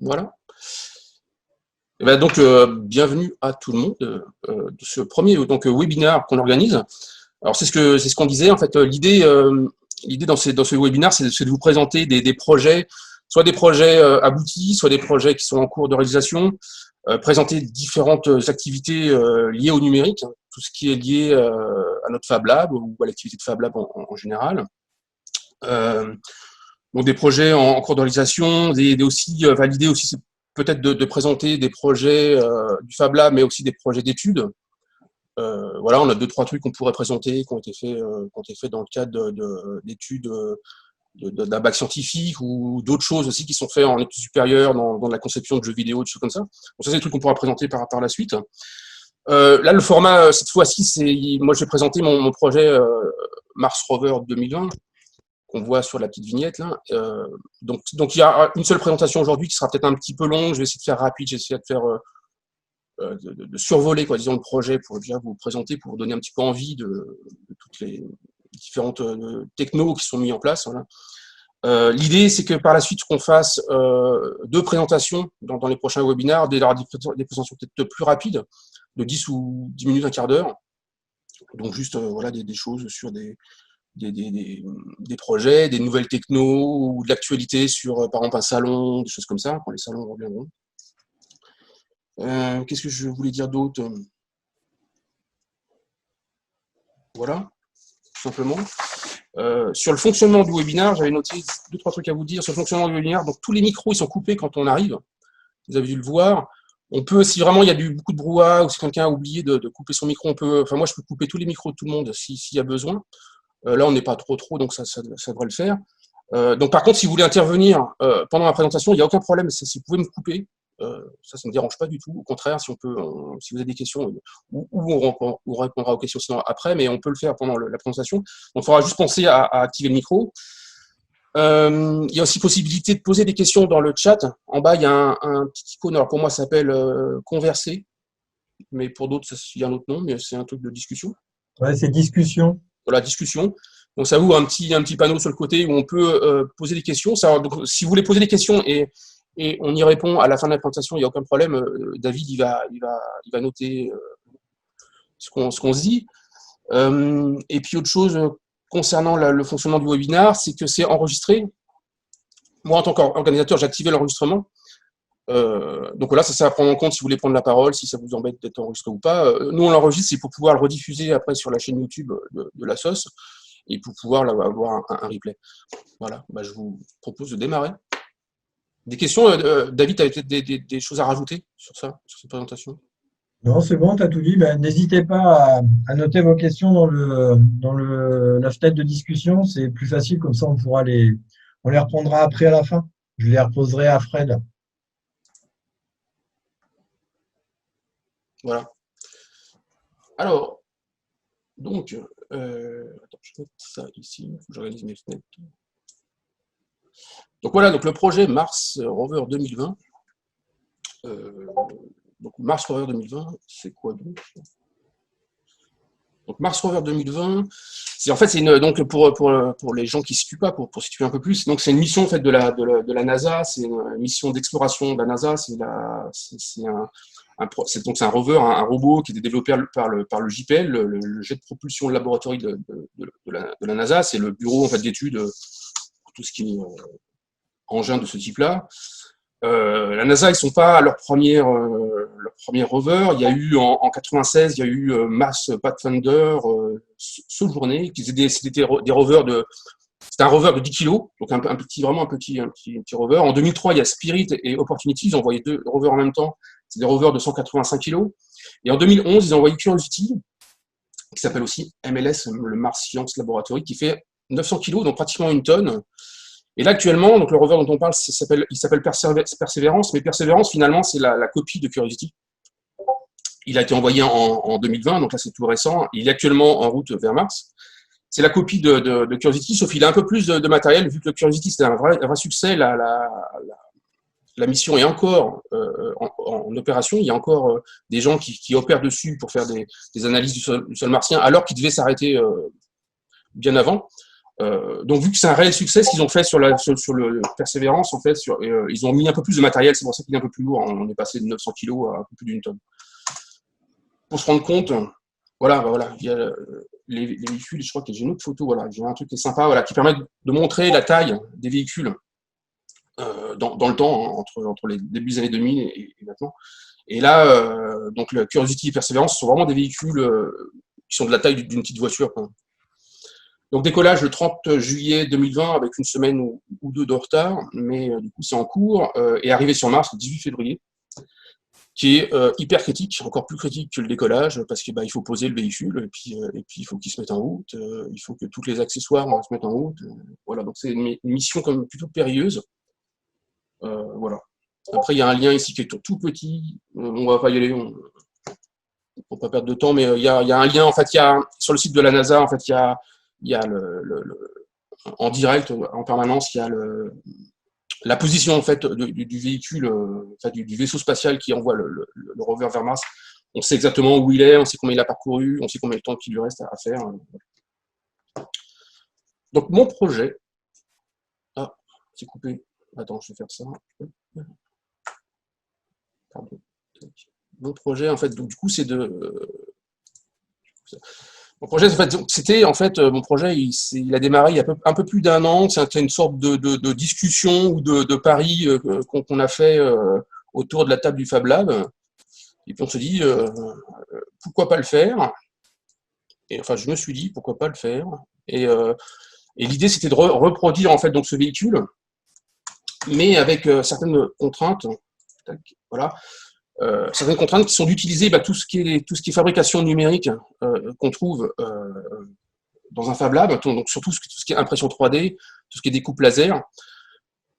Voilà. Et ben donc, bienvenue à tout le monde de ce premier webinaire qu'on organise. Alors, c'est ce qu'on disait. En fait, l'idée dans ce webinaire, c'est de vous présenter des projets, soit des projets aboutis, soit des projets qui sont en cours de réalisation, présenter différentes activités liées au numérique, hein, tout ce qui est lié à notre Fab Lab ou à l'activité de Fab Lab en général. Donc des projets en cours de réalisation, l'idée aussi, c'est peut-être de présenter des projets du Fab Lab, mais aussi des projets d'études. Voilà, on a 2-3 trucs qu'on pourrait présenter, qui ont été faits dans le cadre d'études d'un bac scientifique ou d'autres choses aussi qui sont faites en études supérieures, dans la conception de jeux vidéo, des choses comme ça. Donc ça, c'est des trucs qu'on pourra présenter par la suite. Là, le format, cette fois-ci, moi, je vais présenter mon projet Mars Rover 2020, qu'on voit sur la petite vignette là. Donc il y a une seule présentation aujourd'hui qui sera peut-être un petit peu longue. Je vais essayer de faire rapide, j'essaie de faire de survoler disons le projet pour déjà vous présenter, pour vous donner un petit peu envie de toutes les différentes technos qui sont mis en place. Voilà. L'idée, c'est que par la suite, qu'on fasse 2 présentations dans les prochains webinaires, des présentations peut-être plus rapides, de 10 ou 10 minutes, un quart d'heure. Donc juste voilà, des choses sur des projets, des nouvelles technos ou de l'actualité sur, par exemple, un salon, des choses comme ça, quand les salons reviendront. Qu'est-ce que je voulais dire d'autre? Voilà, tout simplement. Sur le fonctionnement du webinaire, j'avais noté 2-3 trucs à vous dire sur le fonctionnement du webinaire. Donc tous les micros, ils sont coupés quand on arrive. Vous avez dû le voir. On peut, si vraiment il y a beaucoup de brouhaha ou si quelqu'un a oublié de couper son micro, moi je peux couper tous les micros de tout le monde s'il y a besoin. Là, on n'est pas trop, donc ça devrait le faire. Donc, par contre, si vous voulez intervenir pendant la présentation, il n'y a aucun problème. Si vous pouvez me couper, ça ne me dérange pas du tout. Au contraire, si vous avez des questions, on répondra aux questions sinon après, mais on peut le faire pendant la présentation. Donc, il faudra juste penser à activer le micro. Il y a aussi possibilité de poser des questions dans le chat. En bas, il y a un petit icône. Alors, pour moi, ça s'appelle Converser, mais pour d'autres, il y a un autre nom, mais c'est un truc de discussion. Ouais, c'est discussion. Voilà, discussion. Donc ça ouvre un petit panneau sur le côté où on peut poser des questions. Donc, si vous voulez poser des questions et on y répond à la fin de la présentation, il n'y a aucun problème. David, il va noter ce qu'on se dit. Et puis autre chose concernant le fonctionnement du webinaire, c'est que c'est enregistré. Moi, en tant qu'organisateur, j'ai activé l'enregistrement. Donc voilà, ça va prendre en compte si vous voulez prendre la parole, si ça vous embête d'être enregistré ou pas. Nous, on l'enregistre, c'est pour pouvoir le rediffuser après sur la chaîne YouTube de la sauce et pour pouvoir avoir un replay. Voilà, je vous propose de démarrer. Des questions, David, tu avais peut-être des choses à rajouter sur ça, sur cette présentation? Non, c'est bon, tu as tout dit. Ben, n'hésitez pas à noter vos questions dans la fenêtre de discussion. C'est plus facile, comme ça on les reprendra après à la fin. Je les reposerai à Fred. Voilà. Alors, donc, attends, je vais mettre ça ici, il faut que j'organise mes fenêtres. Donc voilà, donc le projet Mars Rover 2020. Donc Mars Rover 2020, c'est quoi donc? Donc Mars Rover 2020, donc pour les gens qui ne situent pas, pour situer un peu plus, donc c'est une mission en fait de la NASA, c'est une mission d'exploration de la NASA, c'est un rover, un robot qui était développé par le JPL, le jet de propulsion laboratoire de la NASA, c'est le bureau en fait d'études pour tout ce qui est engin de ce type-là. La NASA, ils sont pas à leur premier rover. Il y a eu en 96, il y a eu Mars Pathfinder, Sojourner, c'était des rovers c'était un rover de 10 kg, donc vraiment un petit rover. En 2003, il y a Spirit et Opportunity, ils ont envoyé 2 rovers en même temps. C'est des rovers de 185 kg. Et en 2011, ils ont envoyé Curiosity, qui s'appelle aussi MLS, le Mars Science Laboratory, qui fait 900 kg, donc pratiquement une tonne. Et là, actuellement, donc le rover dont on parle, il s'appelle Perseverance, mais Perseverance, finalement, c'est la copie de Curiosity. Il a été envoyé en 2020, donc là, c'est tout récent. Il est actuellement en route vers Mars. C'est la copie de Curiosity, sauf qu'il a un peu plus de matériel, vu que le Curiosity, c'était un vrai succès. La mission est encore en opération. Il y a encore des gens qui opèrent dessus pour faire des analyses du sol martien, alors qu'il devait s'arrêter bien avant. Donc, vu que c'est un réel succès, ce qu'ils ont fait sur le Persévérance, en fait, ils ont mis un peu plus de matériel, c'est pour ça qu'il est un peu plus lourd. On est passé de 900 kg à un peu plus d'une tonne. Pour se rendre compte, voilà, il y a les véhicules, je crois que j'ai une autre photo, voilà, j'ai un truc qui est sympa, voilà, qui permet de montrer la taille des véhicules dans le temps, hein, entre les débuts des années 2000 et maintenant. Et là, donc le Curiosity et Perseverance sont vraiment des véhicules qui sont de la taille d'une petite voiture, quoi. Donc décollage le 30 juillet 2020 avec une semaine ou deux de retard, mais du coup c'est en cours, et arrivé sur Mars le 18 février, qui est hyper critique, encore plus critique que le décollage, parce que il faut poser le véhicule, et puis il faut qu'il se mette en route, il faut que tous les accessoires se mettent en route. Voilà, donc c'est une mission quand même plutôt périlleuse. Voilà. Après, il y a un lien ici qui est tout petit, on va pas y aller, pour pas perdre de temps, mais il y a un lien, en fait, sur le site de la NASA, en fait, il y a en direct, en permanence, il y a la position en fait du véhicule, enfin, du vaisseau spatial qui envoie le rover vers Mars. On sait exactement où il est, on sait combien il a parcouru, on sait combien de temps qu'il lui reste à faire. Donc mon projet, c'est coupé. Attends, je vais faire ça. Pardon. Mon projet, en fait, donc du coup, c'est mon projet, en fait, c'était en fait mon projet, il a démarré il y a un peu plus d'un an. C'était une sorte de discussion ou de pari qu'on a fait autour de la table du Fab Lab. Et puis on se dit pourquoi pas le faire. Et enfin, je me suis dit pourquoi pas le faire. Et l'idée, c'était de reproduire en fait donc ce véhicule, mais avec certaines contraintes. Voilà. Certaines contraintes qui sont d'utiliser tout ce qui est fabrication numérique qu'on trouve dans un Fab Lab, donc surtout tout ce qui est impression 3D, tout ce qui est découpe laser,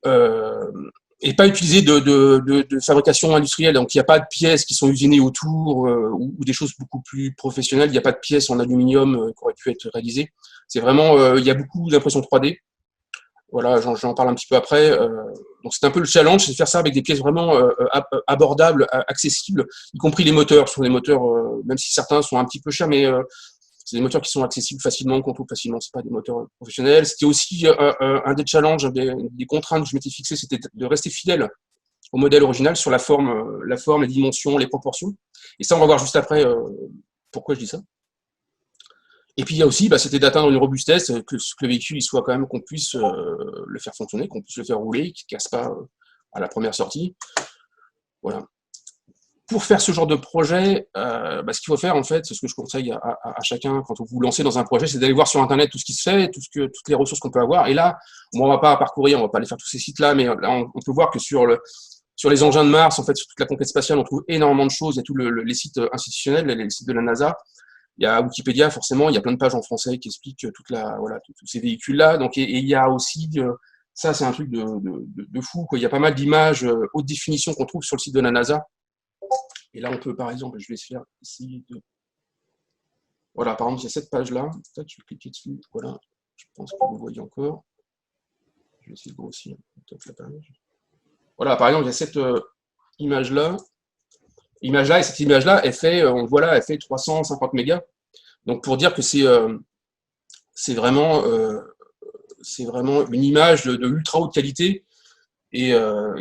et pas utiliser de fabrication industrielle. Donc il n'y a pas de pièces qui sont usinées autour ou des choses beaucoup plus professionnelles. Il n'y a pas de pièces en aluminium qui auraient pu être réalisées. C'est vraiment, il y a beaucoup d'impression 3D. Voilà, j'en parle un petit peu après. Donc c'est un peu le challenge, c'est de faire ça avec des pièces vraiment abordables, accessibles, y compris les moteurs. Ce sont des moteurs, même si certains sont un petit peu chers, mais c'est des moteurs qui sont accessibles facilement, qu'on trouve facilement. C'est pas des moteurs professionnels. C'était aussi un des challenges, des contraintes que je m'étais fixé, c'était de rester fidèle au modèle original sur la forme, les dimensions, les proportions. Et ça, on va voir juste après pourquoi je dis ça. Et puis il y a aussi, c'était d'atteindre une robustesse, que le véhicule il soit quand même, qu'on puisse le faire fonctionner, qu'on puisse le faire rouler, qu'il ne casse pas à la première sortie. Voilà. Pour faire ce genre de projet, ce qu'il faut faire en fait, c'est ce que je conseille à chacun quand vous vous lancez dans un projet, c'est d'aller voir sur Internet tout ce qui se fait, toutes les ressources qu'on peut avoir. Et là, on ne va pas parcourir, on ne va pas aller faire tous ces sites-là, mais là, on peut voir que sur les engins de Mars, en fait, sur toute la conquête spatiale, on trouve énormément de choses. Il y a tous les sites institutionnels, les sites de la NASA. Il y a Wikipédia, forcément, il y a plein de pages en français qui expliquent tous ces véhicules-là. Donc, et il y a aussi, ça c'est un truc de fou, quoi. Il y a pas mal d'images haute définition qu'on trouve sur le site de la NASA. Et là, on peut, par exemple, je vais essayer ici voilà, par exemple, il y a cette page-là. Je vais cliquer dessus. Voilà, je pense que vous le voyez encore. Je vais essayer de grossir la page. Voilà, par exemple, il y a cette image-là. Et cette image-là, elle fait, on voit là, elle fait 350 mégas. Donc, pour dire que c'est vraiment une image de ultra haute qualité et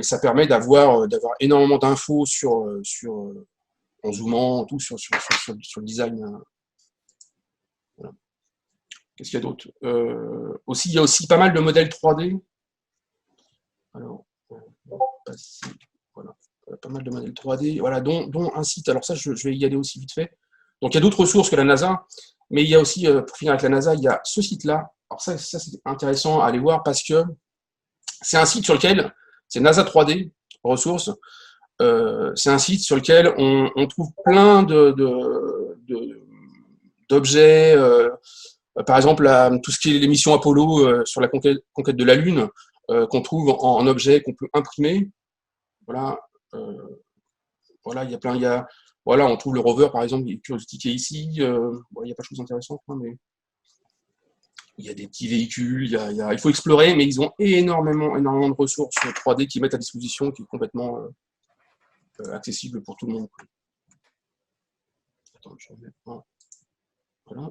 ça permet d'avoir énormément d'infos en zoomant tout sur le design. Voilà. Qu'est-ce qu'il y a d'autre il y a aussi pas mal de modèles 3D. Alors, voilà, pas mal de modèles 3D, voilà, dont un site. Alors ça, je vais y aller aussi vite fait. Donc il y a d'autres ressources que la NASA, mais il y a aussi, pour finir avec la NASA, il y a ce site-là. Alors ça c'est intéressant à aller voir parce que c'est un site sur lequel, c'est NASA 3D, ressources, c'est un site sur lequel on trouve plein d'objets, par exemple tout ce qui est les missions Apollo sur la conquête de la Lune, qu'on trouve en objet qu'on peut imprimer. Voilà, voilà, il y a plein, voilà, on trouve le rover par exemple, Curiosity qui est ici. Il n'y a pas de choses intéressantes, mais il y a des petits véhicules, il faut explorer, mais ils ont énormément de ressources 3D qui mettent à disposition, qui est complètement accessible pour tout le monde. Attends, je vais mettre voilà.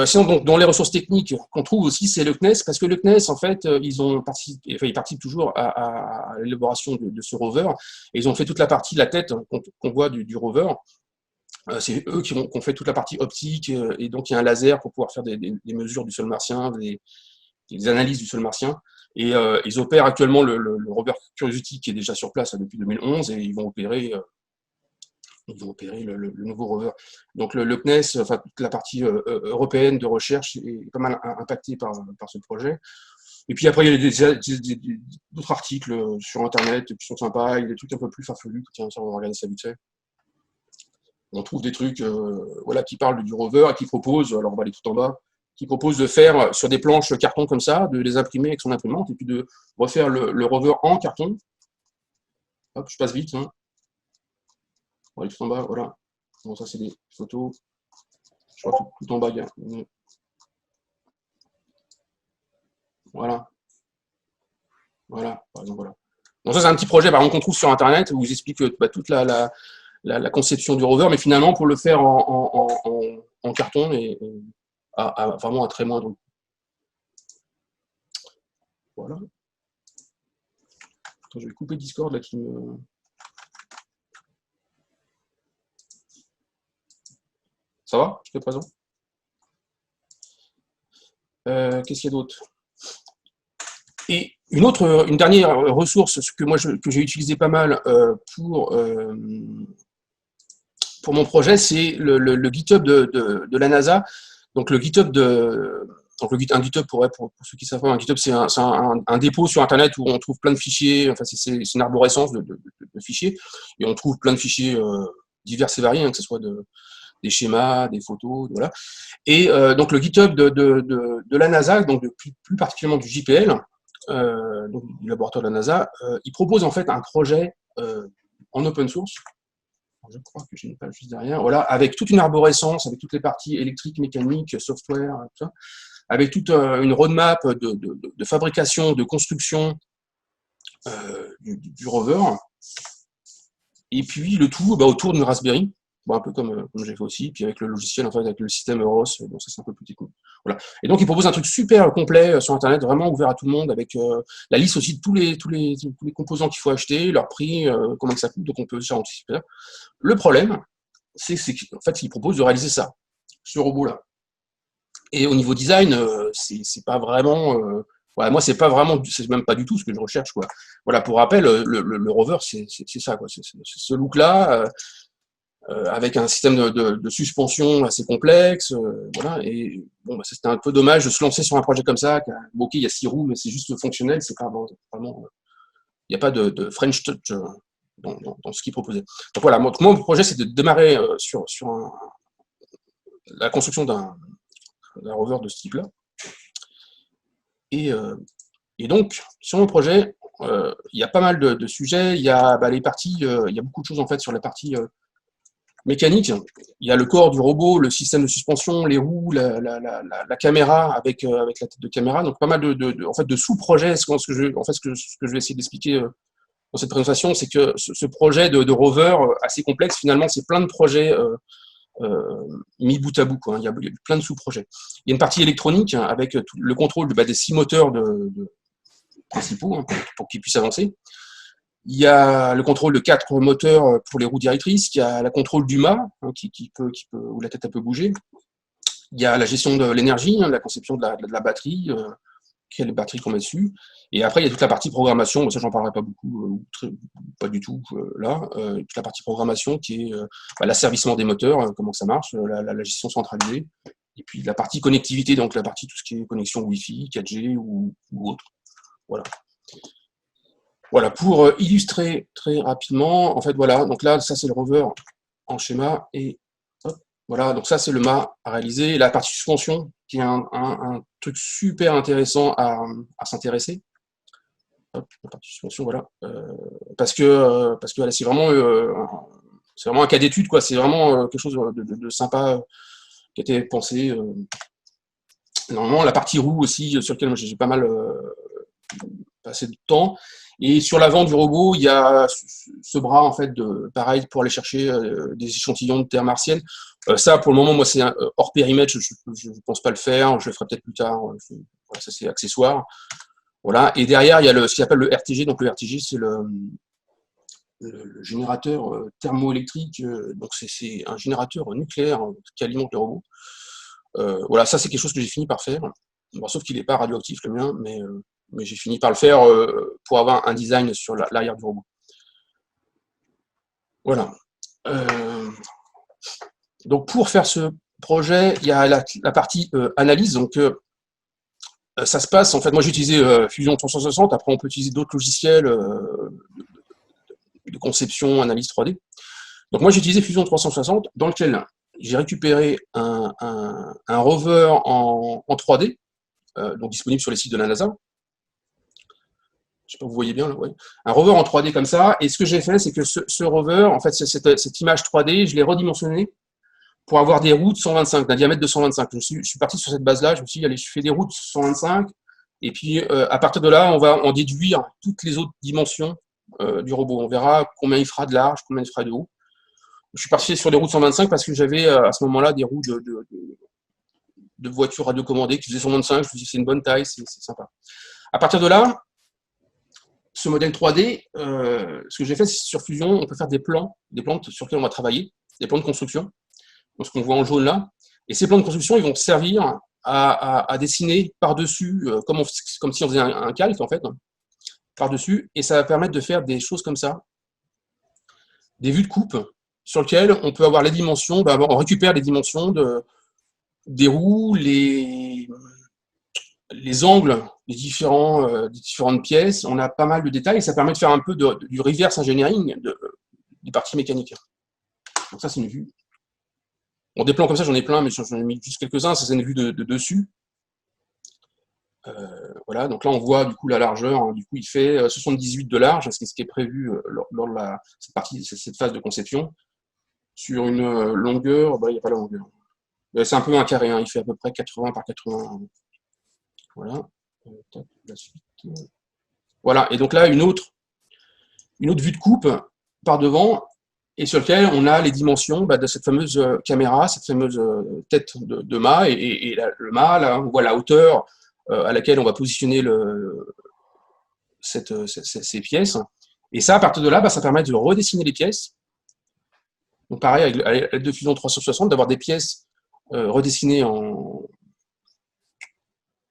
Sinon, donc, dans les ressources techniques qu'on trouve aussi, c'est le CNES, parce que le CNES, en fait, ils participent toujours à l'élaboration de ce rover, et ils ont fait toute la partie de la tête qu'on voit du rover. C'est eux qui ont fait toute la partie optique, et donc il y a un laser pour pouvoir faire des mesures du sol martien, des analyses du sol martien. Et ils opèrent actuellement le rover Curiosity qui est déjà sur place depuis 2011, et ils vont opérer le nouveau rover. Donc le CNES, enfin toute la partie européenne de recherche est pas mal impactée par ce projet. Et puis après, il y a d'autres articles sur Internet qui sont sympas, il y a des trucs un peu plus farfelus. Tiens, ça, on va regarder ça vite fait. On trouve des trucs voilà, qui parlent du rover et qui proposent, alors on va aller tout en bas, qui proposent de faire sur des planches carton comme ça, de les imprimer avec son imprimante et puis de refaire le rover en carton. Hop, je passe vite. Hein. On va aller tout en bas, voilà. Bon, ça, c'est des photos. Je crois tout en bas, il y a... Voilà. Voilà, par exemple, voilà. Donc ça, c'est un petit projet qu'on trouve sur Internet où ils expliquent toute la conception du rover, mais finalement, pour le faire en carton et à vraiment un très moindre coût. Voilà. Attends, je vais couper Discord là qui me... Ça va jusqu'à présent? Qu'est-ce qu'il y a d'autre? Et une dernière ressource que j'ai utilisé pas mal pour mon projet, c'est le GitHub de la NASA. Donc le GitHub un GitHub pour ceux qui savent pas, un GitHub c'est un dépôt sur Internet où on trouve plein de fichiers. Enfin c'est une arborescence de fichiers et on trouve plein de fichiers divers et variés, hein, que ce soit des schémas, des photos, voilà. Et donc le GitHub de la NASA, donc plus particulièrement du JPL, donc du laboratoire de la NASA, il propose en fait un projet en open source. Je crois que j'ai une page juste derrière. Voilà, avec toute une arborescence, avec toutes les parties électriques, mécaniques, software, tout ça, avec toute une roadmap de fabrication, de construction du rover. Et puis le tout autour d'une Raspberry. Bon, un peu comme j'ai fait aussi, puis avec le logiciel, en fait, avec le système Euros, bon, ça c'est un peu plus technique. Voilà. Et donc il propose un truc super complet sur Internet, vraiment ouvert à tout le monde, avec la liste aussi de tous les composants qu'il faut acheter, leur prix, comment ça coûte, donc on peut déjà anticiper. Le problème, c'est qu'en fait, il propose de réaliser ça, ce robot-là. Et au niveau design, c'est pas vraiment... ouais, moi, c'est même pas du tout ce que je recherche, quoi. Voilà, pour rappel, le rover, c'est ça, quoi. C'est ce look-là, avec un système de suspension assez complexe, voilà. Et bon, c'était un peu dommage de se lancer sur un projet comme ça. Bon, ok, il y a 6 roues, mais c'est juste fonctionnel. C'est pas vraiment, il n'y a pas de French touch dans ce qu'il proposait. Donc voilà, mon projet, c'est de démarrer sur la construction d'un rover de ce type-là. Et donc, sur mon projet, il y a pas mal de sujets. Il y a les parties, il y a beaucoup de choses en fait sur la partie mécanique. Il y a le corps du robot, le système de suspension, les roues, la caméra avec la tête de caméra. Donc pas mal en fait, de sous-projets. Ce que je vais essayer d'expliquer dans cette présentation, c'est que ce projet de rover assez complexe, finalement, c'est plein de projets mis bout à bout, quoi. Il y a plein de sous-projets. Il y a une partie électronique hein, avec le contrôle des 6 moteurs principaux hein, pour qu'ils puissent avancer. Il y a le contrôle de 4 moteurs pour les roues directrices. Il y a le contrôle du mât hein, où la tête peut bouger. Il y a la gestion de l'énergie, hein, la conception de la batterie, quelle batterie qu'on met dessus. Et après, il y a toute la partie programmation. Ça, j'en parlerai pas beaucoup, pas du tout là. Toute la partie programmation qui est l'asservissement des moteurs, comment ça marche, la gestion centralisée. Et puis la partie connectivité, donc la partie tout ce qui est connexion Wi-Fi, 4G ou autre. Voilà. Voilà, pour illustrer très rapidement, en fait, voilà, donc là, ça c'est le rover en schéma, et hop, voilà, donc ça c'est le mât à réaliser, la partie suspension, qui est un truc super intéressant à s'intéresser. Hop, la partie suspension, voilà, parce que voilà, c'est vraiment un cas d'étude, quoi, c'est vraiment quelque chose de sympa qui a été pensé. Normalement, la partie roue aussi, sur laquelle j'ai pas mal assez de temps. Et sur l'avant du robot, il y a ce bras, en fait, pareil, pour aller chercher des échantillons de terre martienne. Ça, pour le moment, moi, c'est hors périmètre, je ne pense pas le faire, je le ferai peut-être plus tard. Voilà, ça, c'est accessoire. Voilà. Et derrière, il y a ce qu'il appelle le RTG. Donc, le RTG, c'est le générateur thermoélectrique. Donc, c'est un générateur nucléaire qui alimente le robot. Voilà, ça, c'est quelque chose que j'ai fini par faire. Bon, sauf qu'il n'est pas radioactif, le mien, mais j'ai fini par le faire pour avoir un design sur l'arrière du robot. Voilà. Donc, pour faire ce projet, il y a la partie analyse. Donc, ça se passe, en fait, moi j'ai utilisé Fusion 360, après on peut utiliser d'autres logiciels de conception, analyse 3D. Donc moi j'ai utilisé Fusion 360 dans lequel j'ai récupéré un rover en 3D, donc disponible sur les sites de la NASA. Je sais pas, vous voyez bien là, ouais. Un rover en 3D comme ça, et ce que j'ai fait, c'est que ce rover, en fait, cette image 3D, je l'ai redimensionnée pour avoir des roues de 125, d'un diamètre de 125. Je suis parti sur cette base-là, je me suis dit, allez, je fais des roues de 125, et puis à partir de là, on va en déduire toutes les autres dimensions du robot. On verra combien il fera de large, combien il fera de haut. Je suis parti sur des roues de 125 parce que j'avais à ce moment-là des roues de voitures radiocommandées qui faisaient 125, je me suis dit, c'est une bonne taille, c'est sympa. À partir de là, ce modèle 3D, ce que j'ai fait, c'est sur Fusion, on peut faire des plans sur lesquels on va travailler, des plans de construction. Donc, ce qu'on voit en jaune là. Et ces plans de construction, ils vont servir à dessiner par-dessus, comme si on faisait un calque, en fait, par-dessus. Et ça va permettre de faire des choses comme ça, des vues de coupe, sur lesquelles on peut avoir les dimensions, on récupère les dimensions des roues, les angles des différentes pièces. On a pas mal de détails et ça permet de faire un peu du reverse engineering des parties mécaniques. Donc ça, c'est une vue. Bon, des plans comme ça, j'en ai plein, mais j'en ai mis juste quelques-uns. Ça, c'est une vue de dessus. Voilà, donc là, on voit du coup la largeur. Hein, du coup, il fait 78 de large, ce qui est prévu lors de cette phase de conception. Sur une longueur, il n'y a pas la longueur. C'est un peu un carré, hein, il fait à peu près 80 par 80. Voilà. La suite. Voilà, et donc là, une autre vue de coupe par devant, et sur lequel on a les dimensions de cette fameuse caméra, cette fameuse tête de mât, et le mât, là, on voit la hauteur à laquelle on va positionner ces pièces. Et ça, à partir de là, ça permet de redessiner les pièces. Donc pareil, avec l'aide de Fusion 360, d'avoir des pièces redessinées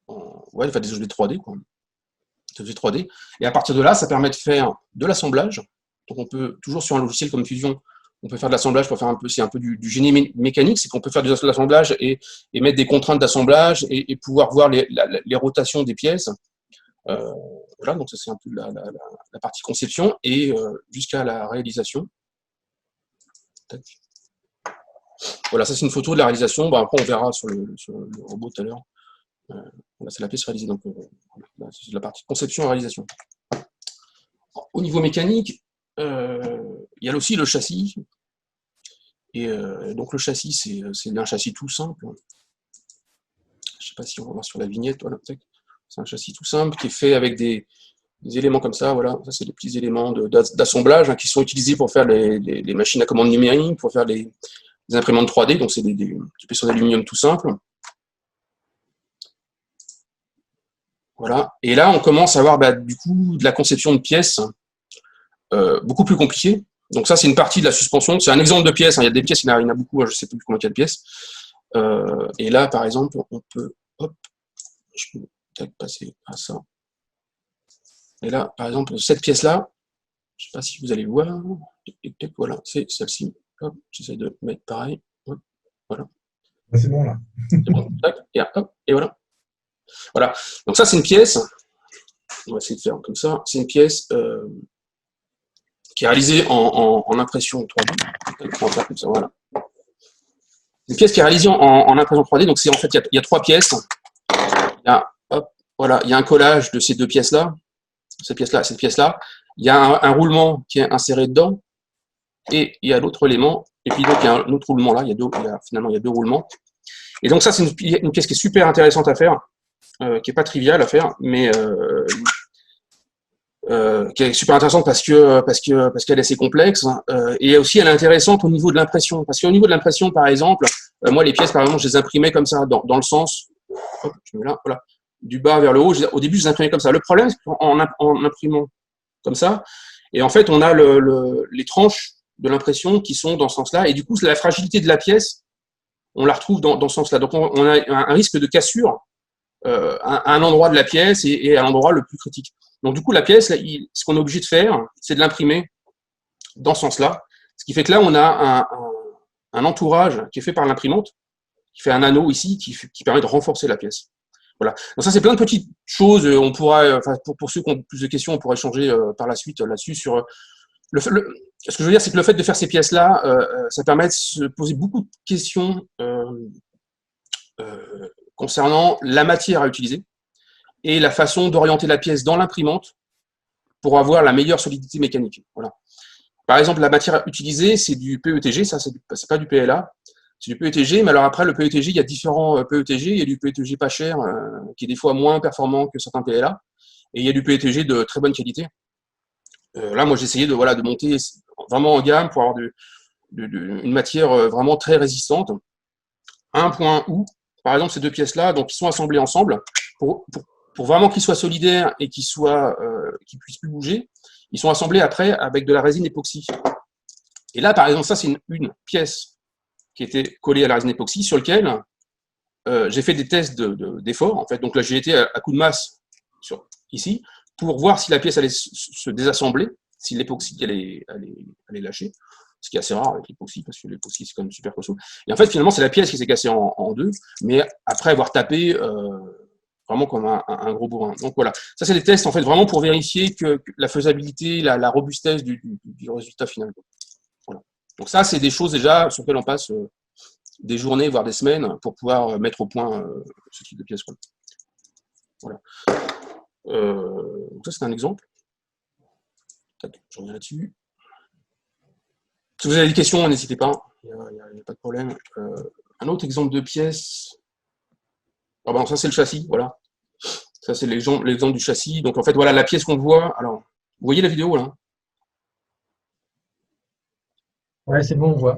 enfin, des objets 3D, quoi. Des objets 3D. Et à partir de là, ça permet de faire de l'assemblage. Donc on peut, toujours sur un logiciel comme Fusion, on peut faire de l'assemblage pour faire c'est un peu du génie mécanique, c'est qu'on peut faire de l'assemblage et mettre des contraintes d'assemblage et pouvoir voir les rotations des pièces. Voilà, donc ça c'est un peu la partie conception et jusqu'à la réalisation. Voilà, ça c'est une photo de la réalisation. Après on verra sur le robot tout à l'heure. C'est la pièce réalisée, donc c'est la partie conception et réalisation. Au niveau mécanique, il y a aussi le châssis. Et donc le châssis, c'est un châssis tout simple. Je ne sais pas si on va voir sur la vignette. Voilà, c'est un châssis tout simple qui est fait avec des éléments comme ça. Voilà, ça c'est des petits éléments d'assemblage qui sont utilisés pour faire les machines à commande numérique, pour faire des imprimantes 3D. Donc c'est des pièces en aluminium tout simples. Voilà. Et là, on commence à avoir du coup de la conception de pièces beaucoup plus compliquée. Donc ça, c'est une partie de la suspension. C'est un exemple de pièces. Hein. Il y a des pièces, il y en a beaucoup. Je ne sais plus combien il y a de pièces. Et là, par exemple, on peut, je peux peut-être passer à ça. Et là, par exemple, cette pièce-là, je ne sais pas si vous allez voir. Voilà, c'est celle-ci. J'essaie de mettre pareil. Hop, voilà. C'est bon là. C'est bon. Et voilà. Voilà. Donc ça, c'est une pièce. On va essayer de faire comme ça. C'est une pièce qui est réalisée en impression 3D. On va faire comme ça, voilà. Une pièce qui est réalisée en impression 3D. Donc en fait, il y a trois pièces. Voilà, il y a un collage de ces deux pièces-là. Cette pièce-là. Il y a un roulement qui est inséré dedans. Et il y a l'autre élément. Et puis donc, il y a un autre roulement là. Finalement, il y a deux roulements. Et donc ça, c'est une pièce qui est super intéressante à faire. Qui n'est pas trivial à faire, mais qui est super intéressante parce qu'elle est assez complexe, hein, et aussi elle est intéressante au niveau de l'impression. Parce qu'au niveau de l'impression, par exemple, moi les pièces, par exemple, je les imprimais comme ça, dans le sens, hop, je mets là, voilà, du bas vers le haut. Au début, je les imprimais comme ça. Le problème, c'est qu'en imprimant comme ça, et en fait, on a les tranches de l'impression qui sont dans ce sens-là, et du coup, la fragilité de la pièce, on la retrouve dans ce sens-là. Donc, on a un risque de cassure à un endroit de la pièce et à l'endroit le plus critique. Donc, du coup, la pièce, là, ce qu'on est obligé de faire, c'est de l'imprimer dans ce sens-là. Ce qui fait que là, on a un entourage qui est fait par l'imprimante, qui fait un anneau ici, qui permet de renforcer la pièce. Voilà. Donc ça, c'est plein de petites choses. On pourra, enfin, pour ceux qui ont plus de questions, on pourra échanger par la suite là-dessus. Sur ce que je veux dire, c'est que le fait de faire ces pièces-là, ça permet de se poser beaucoup de questions concernant la matière à utiliser et la façon d'orienter la pièce dans l'imprimante pour avoir la meilleure solidité mécanique. Voilà. Par exemple, la matière utilisée, c'est du PETG, ça, c'est pas du PLA. C'est du PETG, mais alors après, le PETG, il y a différents PETG. Il y a du PETG pas cher, qui est des fois moins performant que certains PLA. Et il y a du PETG de très bonne qualité. Là, moi, j'ai essayé de monter vraiment en gamme pour avoir une matière vraiment très résistante. À un point où, par exemple, ces deux pièces-là, donc, ils sont assemblées ensemble pour vraiment qu'ils soient solidaires et qu'ils puissent plus bouger. Ils sont assemblés après avec de la résine époxy. Et là, par exemple, ça, c'est une pièce qui était collée à la résine époxy sur lequel j'ai fait des tests d'effort. En fait. Donc là, j'ai été à coup de masse ici pour voir si la pièce allait se désassembler, si l'époxy allait lâcher, ce qui est assez rare avec l'époxy, parce que l'époxy, c'est quand même super costaud. Et en fait, finalement, c'est la pièce qui s'est cassée en deux, mais après avoir tapé vraiment comme un gros bourrin. Donc voilà, ça c'est des tests en fait vraiment pour vérifier que la faisabilité, la robustesse du résultat final. Voilà. Donc ça, c'est des choses déjà sur lesquelles on passe des journées, voire des semaines, pour pouvoir mettre au point ce type de pièces. Voilà. Donc ça, c'est un exemple. Je reviens là-dessus. Si vous avez des questions, n'hésitez pas. Il n'y a pas de problème. Un autre exemple de pièce. Ah ben, ça, c'est le châssis. Voilà. Ça, c'est l'exemple du châssis. Donc, en fait, voilà la pièce qu'on voit. Alors, vous voyez la vidéo, là? Ouais, c'est bon, on voit.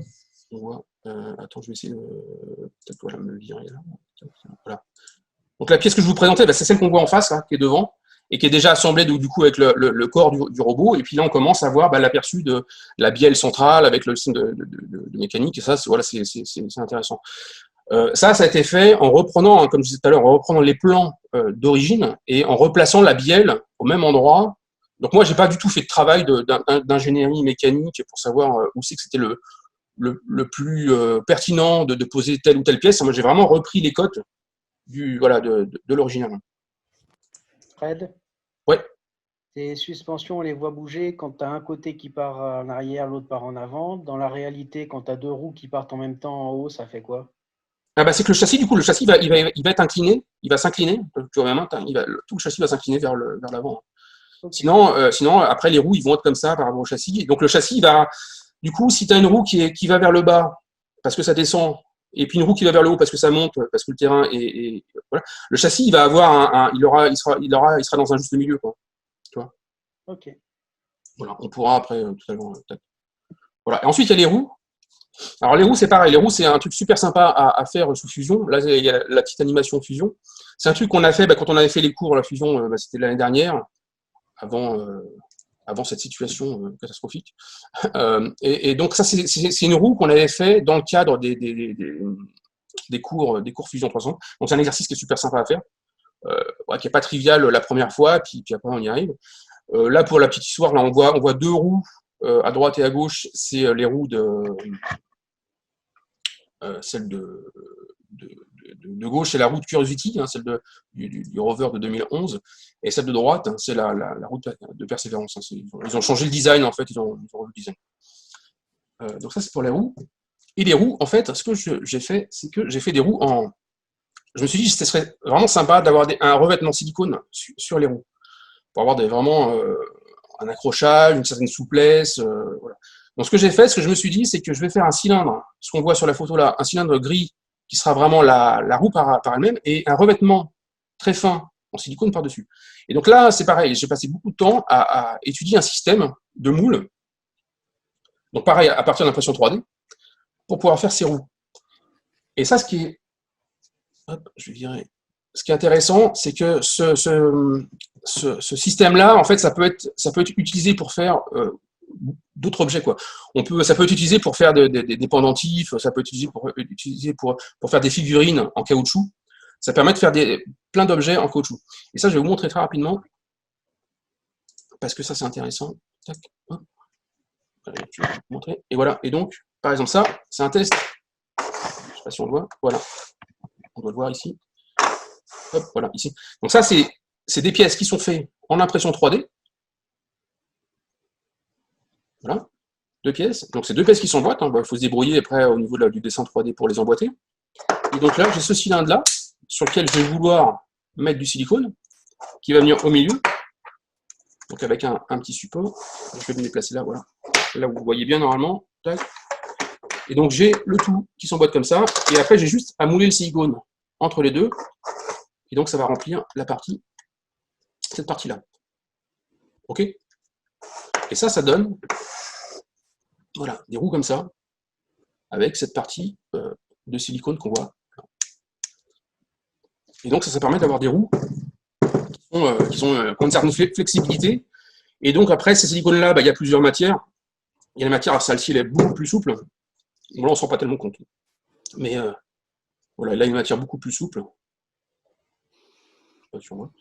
On voit. Attends, je vais essayer de. Peut-être voilà, me le virer là. Voilà. Donc, la pièce que je vous présentais, c'est celle qu'on voit en face, là, qui est devant, et qui est déjà assemblée du coup avec le corps du robot. Et puis là, on commence à voir l'aperçu de la bielle centrale avec le système de mécanique. Et ça, voilà, c'est intéressant. Ça a été fait en reprenant, hein, comme je disais tout à l'heure, en reprenant les plans d'origine et en replaçant la bielle au même endroit. Donc moi, j'ai pas du tout fait de travail d'ingénierie mécanique pour savoir où c'est que c'était le plus pertinent de poser telle ou telle pièce. Moi, j'ai vraiment repris les cotes de l'original. Fred, Ouais. tes suspensions, on les voit bouger quand tu as un côté qui part en arrière, l'autre part en avant. Dans la réalité, quand tu as deux roues qui partent en même temps en haut, ça fait quoi? Ah bah c'est que le châssis, du coup, il va être incliné, il va s'incliner, tout le châssis va s'incliner vers l'avant. Okay. Sinon, après, les roues, ils vont être comme ça par rapport au châssis. Et donc, le châssis va, du coup, si tu as une roue qui va vers le bas, parce que ça descend, et puis une roue qui va vers le haut parce que ça monte, parce que le terrain est voilà, le châssis, il va avoir il sera dans un juste milieu, quoi. Tu vois? Ok. Voilà, on pourra après, tout à l'heure, peut-être. Voilà. Et ensuite, il y a les roues. Alors les roues, c'est pareil. Les roues, c'est un truc super sympa à faire sous fusion. Là, il y a la petite animation fusion. C'est un truc qu'on a fait quand on avait fait les cours la fusion. C'était l'année dernière, avant cette situation catastrophique. Et donc ça, c'est une roue qu'on avait fait dans le cadre des cours fusion 300. Donc c'est un exercice qui est super sympa à faire, qui n'est pas trivial la première fois, puis après on y arrive. Là, pour la petite histoire, là on voit deux roues. À droite et à gauche, c'est les roues celle de gauche, c'est la roue de Curiosity, hein, celle du rover de 2011, et celle de droite, hein, c'est la roue de Persévérance. Hein, ils ont changé le design, en fait, ils ont revu le design. Donc ça, c'est pour les roues. Et les roues, en fait, ce que j'ai fait, c'est que j'ai fait des roues en... Je me suis dit que ce serait vraiment sympa d'avoir un revêtement silicone sur les roues, pour avoir vraiment un accrochage, une certaine souplesse, voilà. Donc, ce que j'ai fait, ce que je me suis dit, c'est que je vais faire un cylindre, ce qu'on voit sur la photo là, un cylindre gris qui sera vraiment la roue par elle-même et un revêtement très fin en silicone par-dessus. Et donc là, c'est pareil, j'ai passé beaucoup de temps à étudier un système de moule, donc pareil, à partir d'impression 3D, pour pouvoir faire ces roues. Et ça, ce qui est, hop, je vais virer. Ce qui est intéressant, c'est que ce système-là, en fait, ça peut être utilisé pour faire d'autres objets, quoi. Ça peut être utilisé pour faire des pendentifs, ça peut être utilisé pour faire des figurines en caoutchouc. Ça permet de faire plein d'objets en caoutchouc. Et ça, je vais vous montrer très rapidement, parce que ça, c'est intéressant. Tac, hop. Allez, je vais vous montrer. Et voilà. Et donc, par exemple, ça, c'est un test. Je ne sais pas si on le voit. Voilà. On doit le voir ici. Hop, voilà, ici. Donc ça, c'est des pièces qui sont faites en impression 3D. Voilà, 2 pièces. Donc c'est 2 pièces qui s'emboîtent. Il faut se débrouiller après au niveau du dessin 3D pour les emboîter. Et donc là, j'ai ce cylindre-là, sur lequel je vais vouloir mettre du silicone, qui va venir au milieu. Donc avec un petit support. Je vais me déplacer là, voilà. Là où vous voyez bien normalement. Tac. Et donc j'ai le tout qui s'emboîte comme ça. Et après, j'ai juste à mouler le silicone entre les deux. Et donc ça va remplir cette partie-là. OK? Et ça donne voilà, des roues comme ça, avec cette partie de silicone qu'on voit. Et donc ça permet d'avoir des roues qui ont une certaine flexibilité. Et donc après, ces silicones-là, il y a plusieurs matières. Il y a la matière, celle-ci, elle est beaucoup plus souple. Bon, là, on ne se rend pas tellement compte. Mais voilà, là, il y a une matière beaucoup plus souple. Sur moi.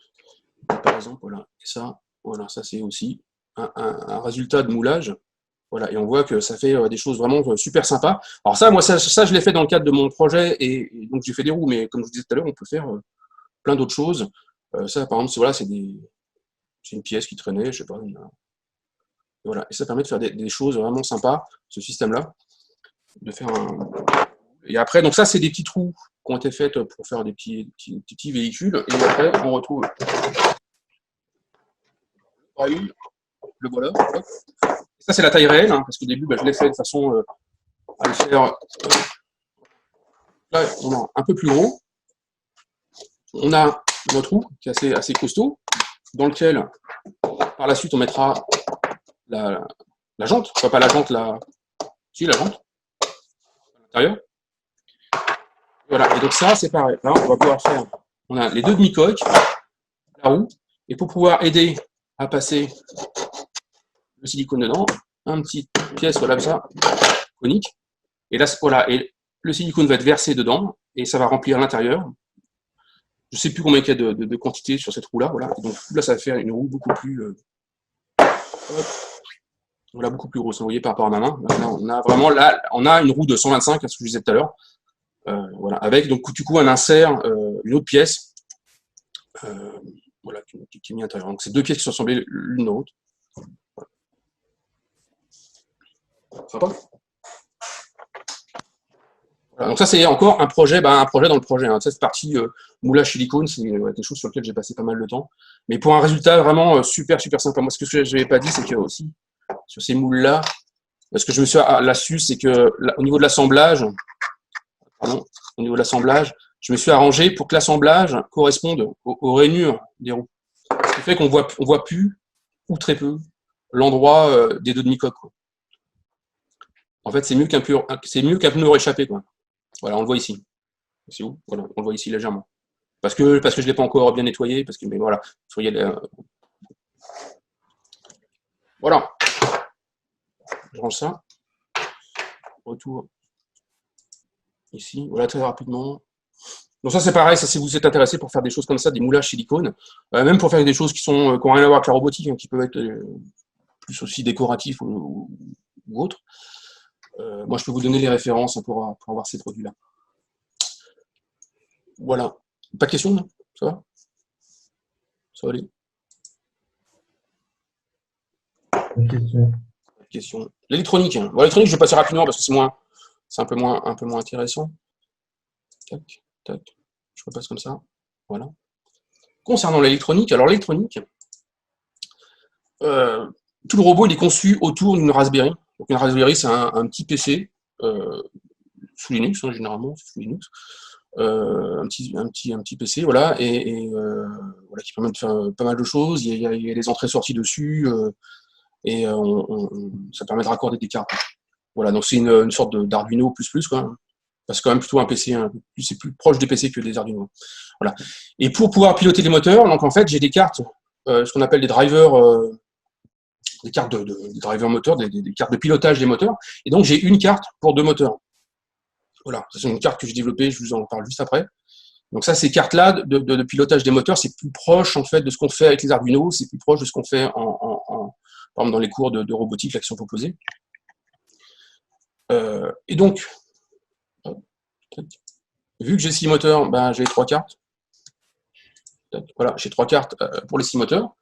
Par exemple, voilà. Et ça, voilà, ça c'est aussi un résultat de moulage. Voilà, et on voit que ça fait des choses vraiment super sympas. Alors ça, moi, ça je l'ai fait dans le cadre de mon projet, et donc j'ai fait des roues, mais comme je vous disais tout à l'heure, on peut faire plein d'autres choses. Ça, par exemple, voilà, c'est une pièce qui traînait, je sais pas. Voilà, et ça permet de faire des choses vraiment sympas, ce système-là. De faire Et après, donc ça, c'est des petites roues qui ont été faites pour faire des petits véhicules. Et après, on retrouve le voilà. Ça, c'est la taille réelle, parce qu'au début, je l'ai fait de façon à le faire. Là, on a un peu plus gros. On a notre roue qui est assez costaud, dans lequel, par la suite, on mettra la jante. Enfin, pas la jante, si, la jante, à l'intérieur. Voilà, et donc ça, c'est pareil. Là, on va pouvoir faire. On a les 2 demi-coques, la roue, et pour pouvoir aider à passer le silicone dedans, un petit pièce, voilà, comme ça, conique. Et là, voilà, et le silicone va être versé dedans, et ça va remplir l'intérieur. Je ne sais plus combien il y a de quantité sur cette roue-là, voilà. Et donc là, ça va faire une roue beaucoup plus, voilà, beaucoup plus grosse. Vous voyez, par rapport à ma main, là, on a vraiment on a une roue de 125, ce que je disais tout à l'heure. Voilà, avec donc du coup un insert, une autre pièce, voilà, qui est mise à l'intérieur. Donc c'est 2 pièces qui sont assemblées l'une dans l'autre. Voilà. Sympa. Voilà, donc ça c'est encore un projet dans le projet. Cette partie moulage silicone, c'est quelque chose sur lequel j'ai passé pas mal de temps. Mais pour un résultat vraiment super sympa. Moi, ce que je n'avais pas dit, c'est que aussi sur ces moules-là, ce que je me suis l'astuce, c'est que au niveau de l'assemblage, je me suis arrangé pour que l'assemblage corresponde aux rainures des roues. Ce qui fait qu'on voit plus, ou très peu, l'endroit des 2 demi-coques. En fait, c'est mieux qu'un pneu réchappé, quoi. Voilà, on le voit ici. C'est où? Voilà, on le voit ici légèrement. Parce que je ne l'ai pas encore bien nettoyé, mais voilà, il faut y aller. Voilà. Je range ça. Retour ici. Voilà, très rapidement. Donc ça, c'est pareil, ça, si vous êtes intéressé pour faire des choses comme ça, des moulages silicone, même pour faire des choses qui n'ont rien à voir avec la robotique, qui peuvent être plus aussi décoratifs ou autres. Moi, je peux vous donner les références pour avoir ces produits-là. Voilà. Pas de questions, non? Ça va? Ça va aller? Pas de questions. Pas de questions. L'électronique. Bon, l'électronique, je vais passer rapidement parce que c'est un peu moins intéressant. Tac, tac. Je repasse comme ça. Voilà. Concernant l'électronique, alors l'électronique, tout le robot il est conçu autour d'une Raspberry. Donc une Raspberry, c'est un petit PC sous Linux, généralement, c'est sous Linux. un petit PC, voilà, voilà, qui permet de faire pas mal de choses. Il y a des entrées-sorties dessus, ça permet de raccorder des cartes. Voilà, donc c'est une sorte d'Arduino plus, quoi. C'est quand même plutôt un PC, c'est plus proche des PC que des Arduino. Voilà. Et pour pouvoir piloter les moteurs, donc en fait, j'ai des cartes, ce qu'on appelle des drivers, des cartes des drivers moteurs, des cartes de pilotage des moteurs. Et donc, j'ai une carte pour 2 moteurs. Voilà, c'est une carte que j'ai développée, je vous en parle juste après. Donc ça, ces cartes-là de pilotage des moteurs, c'est plus proche en fait de ce qu'on fait avec les Arduino, c'est plus proche de ce qu'on fait par exemple dans les cours de robotique là, qui sont proposés. Et donc, vu que j'ai 6 moteurs, ben, j'ai 3 cartes. Voilà, j'ai 3 cartes pour les 6 moteurs.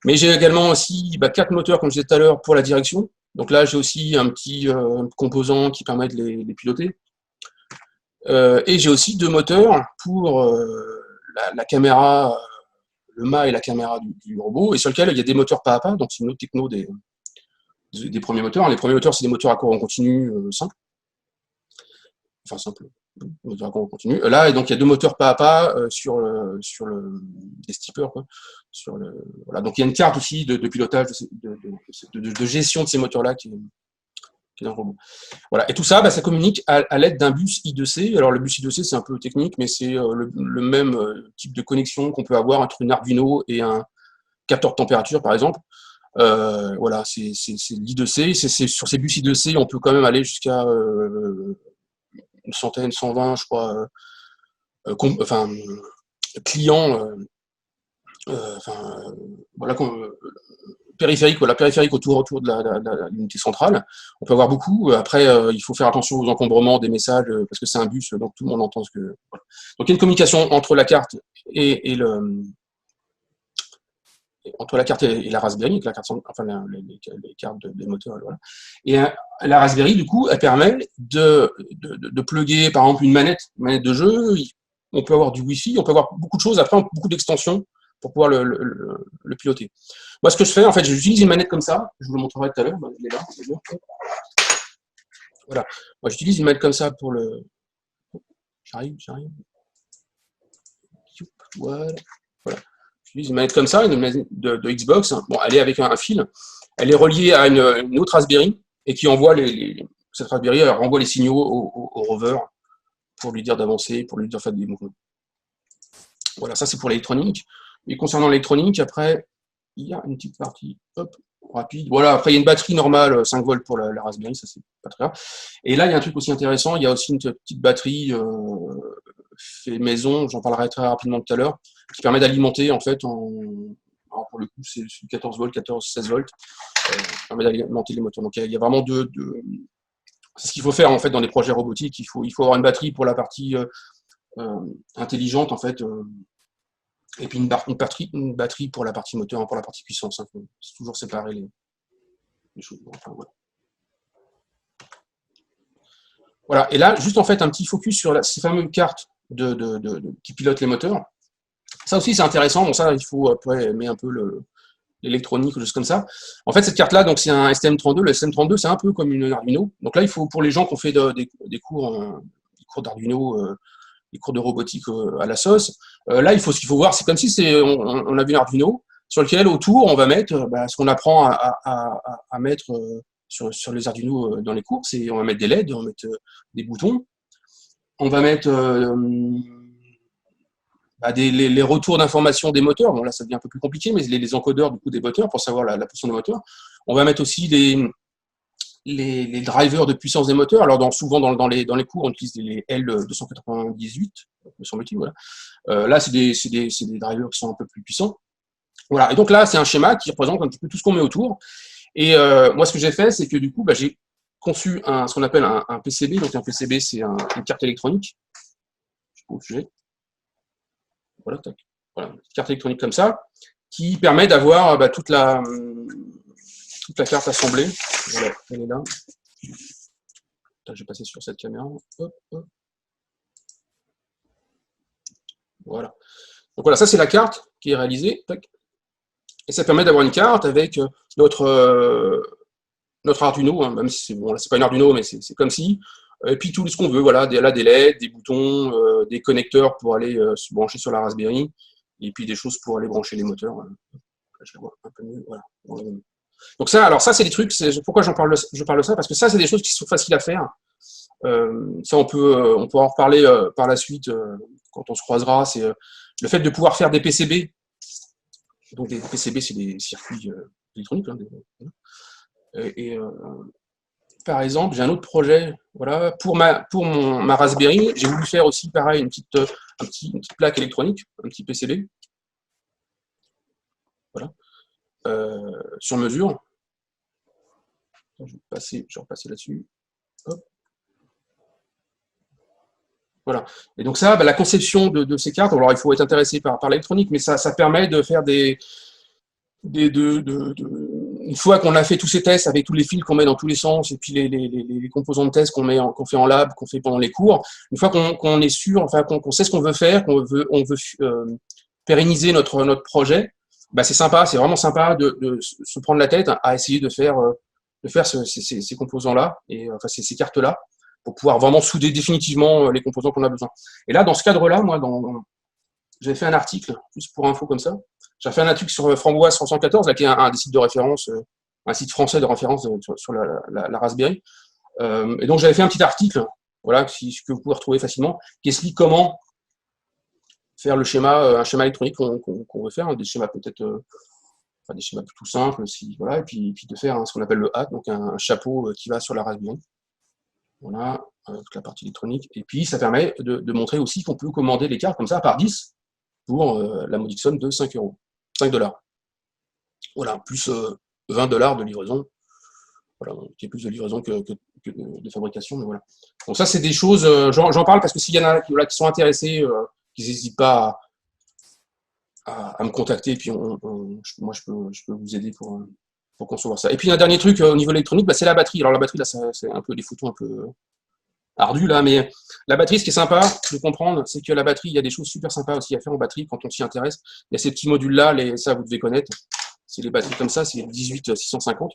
Mais j'ai également aussi 4 moteurs, comme je disais tout à l'heure, pour la direction. Donc là, j'ai aussi un petit composant qui permet de les piloter. Et j'ai aussi 2 moteurs pour la caméra, le mât et la caméra du robot, et sur lequel il y a des moteurs pas à pas, donc c'est une autre techno des premiers moteurs. Les premiers moteurs, c'est des moteurs à courant continu simples. Enfin, simple, moteur à courant continu. Là, et donc, il y a 2 moteurs pas à pas des steppers, quoi. Voilà. Donc, il y a une carte aussi de pilotage, de gestion de ces moteurs-là qui est dans le robot. Voilà. Et tout ça, ça communique à l'aide d'un bus I2C. Alors, le bus I2C, c'est un peu technique, mais c'est le même type de connexion qu'on peut avoir entre une Arduino et un capteur de température, par exemple. Voilà, c'est l'I2C. Sur ces bus I2C, on peut quand même aller jusqu'à une centaine, 120, je crois, clients, voilà, périphérique autour de l'unité centrale. On peut avoir beaucoup. Après, il faut faire attention aux encombrements des messages parce que c'est un bus, donc tout le monde entend ce que. Voilà. Donc il y a une communication entre la carte et la Raspberry, la carte, enfin les cartes des moteurs, voilà. Et la Raspberry, du coup, elle permet de plugger, par exemple, une manette de jeu. On peut avoir du Wi-Fi, on peut avoir beaucoup de choses, après beaucoup d'extensions pour pouvoir le piloter. Moi, ce que je fais, en fait, j'utilise une manette comme ça, je vous le montrerai tout à l'heure, elle est là, voilà. Moi, j'utilise une manette comme ça pour le. J'arrive. Voilà. J'utilise une manette comme ça, une manette de Xbox. Bon, elle est avec un fil. Elle est reliée à une autre Raspberry et qui envoie cette Raspberry, elle renvoie les signaux au rover pour lui dire d'avancer, pour lui dire de faire des mouvements. Voilà, ça c'est pour l'électronique. Et concernant l'électronique, après, il y a une petite partie rapide. Voilà, après il y a une batterie normale, 5 volts pour la Raspberry, ça c'est pas très grave. Et là, il y a un truc aussi intéressant, il y a aussi une petite batterie fait maison, j'en parlerai très rapidement tout à l'heure, qui permet d'alimenter en fait alors pour le coup c'est 14 volts, 16 volts, qui permet d'alimenter les moteurs. Donc il y a vraiment c'est ce qu'il faut faire en fait dans des projets robotiques, il faut avoir une batterie pour la partie intelligente en fait, et puis une batterie pour la partie moteur, pour la partie puissance. Hein. C'est toujours séparer les choses. Enfin, voilà. Voilà, et là, juste en fait un petit focus sur ces fameuses cartes qui pilotent les moteurs. Ça aussi, c'est intéressant. Bon, ça, il faut après mettre un peu l'électronique ou des choses comme ça. En fait, cette carte-là, donc c'est un STM32. Le STM32, c'est un peu comme une Arduino. Donc là, il faut, pour les gens qui ont fait des cours d'Arduino, des cours de robotique à la sauce, là, ce qu'il faut voir, c'est comme si on a vu un Arduino sur lequel, autour, on va mettre ce qu'on apprend à mettre sur les Arduino dans les cours. On va mettre des LED, on va mettre des boutons. On va mettre les retours d'information des moteurs. Bon, là, ça devient un peu plus compliqué, mais les encodeurs du coup, des moteurs pour savoir la position des moteurs. On va mettre aussi les drivers de puissance des moteurs. Alors, souvent, dans les cours, on utilise les L298, me semble-t-il. Voilà. Là, c'est des drivers qui sont un peu plus puissants. Voilà. Et donc là, c'est un schéma qui représente un petit peu tout ce qu'on met autour. Et moi, ce que j'ai fait, c'est que du coup, j'ai conçu ce qu'on appelle un PCB. Donc, un PCB, c'est une carte électronique. Je sais pas où j'ai. Voilà, une carte électronique comme ça, qui permet d'avoir toute la carte assemblée. Voilà, elle est là. Je vais passer sur cette caméra. Hop. Voilà. Donc voilà, ça c'est la carte qui est réalisée. Et ça permet d'avoir une carte avec notre Arduino, hein, même si c'est pas une Arduino, mais c'est comme si Et puis tout ce qu'on veut, voilà, là des LED, des boutons, des connecteurs pour aller se brancher sur la Raspberry, et puis des choses pour aller brancher les moteurs. Voilà. Là, je la vois un peu mieux, voilà. Donc ça, alors ça, c'est des trucs, pourquoi je parle de ça, parce que ça, c'est des choses qui sont faciles à faire. Ça, on pourra en reparler par la suite quand on se croisera. C'est le fait de pouvoir faire des PCB. Donc des PCB, c'est des circuits électroniques. Hein, par exemple, j'ai un autre projet. Voilà, pour ma Raspberry, j'ai voulu faire aussi pareil une petite plaque électronique, un petit PCB. Voilà, sur mesure. Je vais repasser là-dessus. Hop. Voilà. Et donc ça, la conception de ces cartes, alors il faut être intéressé par l'électronique, mais ça permet de faire une fois qu'on a fait tous ces tests avec tous les fils qu'on met dans tous les sens et puis les composants de test qu'on fait en lab, qu'on fait pendant les cours, une fois qu'on est sûr, enfin qu'on sait ce qu'on veut faire, qu'on veut pérenniser notre projet, c'est sympa, c'est vraiment sympa de se prendre la tête à essayer de faire ces composants-là et enfin ces cartes-là, pour pouvoir vraiment souder définitivement les composants qu'on a besoin. Et là, dans ce cadre-là, moi, j'avais fait un article, juste pour info comme ça. J'ai fait un article sur Framboise 314, là, qui est un des sites de référence, un site français de référence sur la Raspberry. Et donc, j'avais fait un petit article, voilà, que vous pouvez retrouver facilement, qui explique comment faire un schéma électronique qu'on veut faire, des schémas peut-être, des schémas plutôt simples, voilà, et puis de faire ce qu'on appelle le hat, donc un chapeau qui va sur la Raspberry. Voilà, toute la partie électronique. Et puis, ça permet de montrer aussi qu'on peut commander les cartes comme ça par 10 pour la modique somme de 5 €. 5 $. Voilà, plus 20 $ de livraison. Voilà, qui est plus de livraison que de fabrication, mais voilà. Donc ça, c'est des choses, j'en parle parce que s'il y en a qui sont intéressés, qu'ils n'hésitent pas à me contacter, et puis moi, je peux vous aider pour concevoir ça. Et puis, un dernier truc au niveau électronique, c'est la batterie. Alors, la batterie, là, c'est un peu des photos un peu ardues, là, mais la batterie, ce qui est sympa de comprendre, c'est que la batterie, il y a des choses super sympas aussi à faire en batterie quand on s'y intéresse. Il y a ces petits modules-là, ça, vous devez connaître. C'est les batteries comme ça, c'est 18650.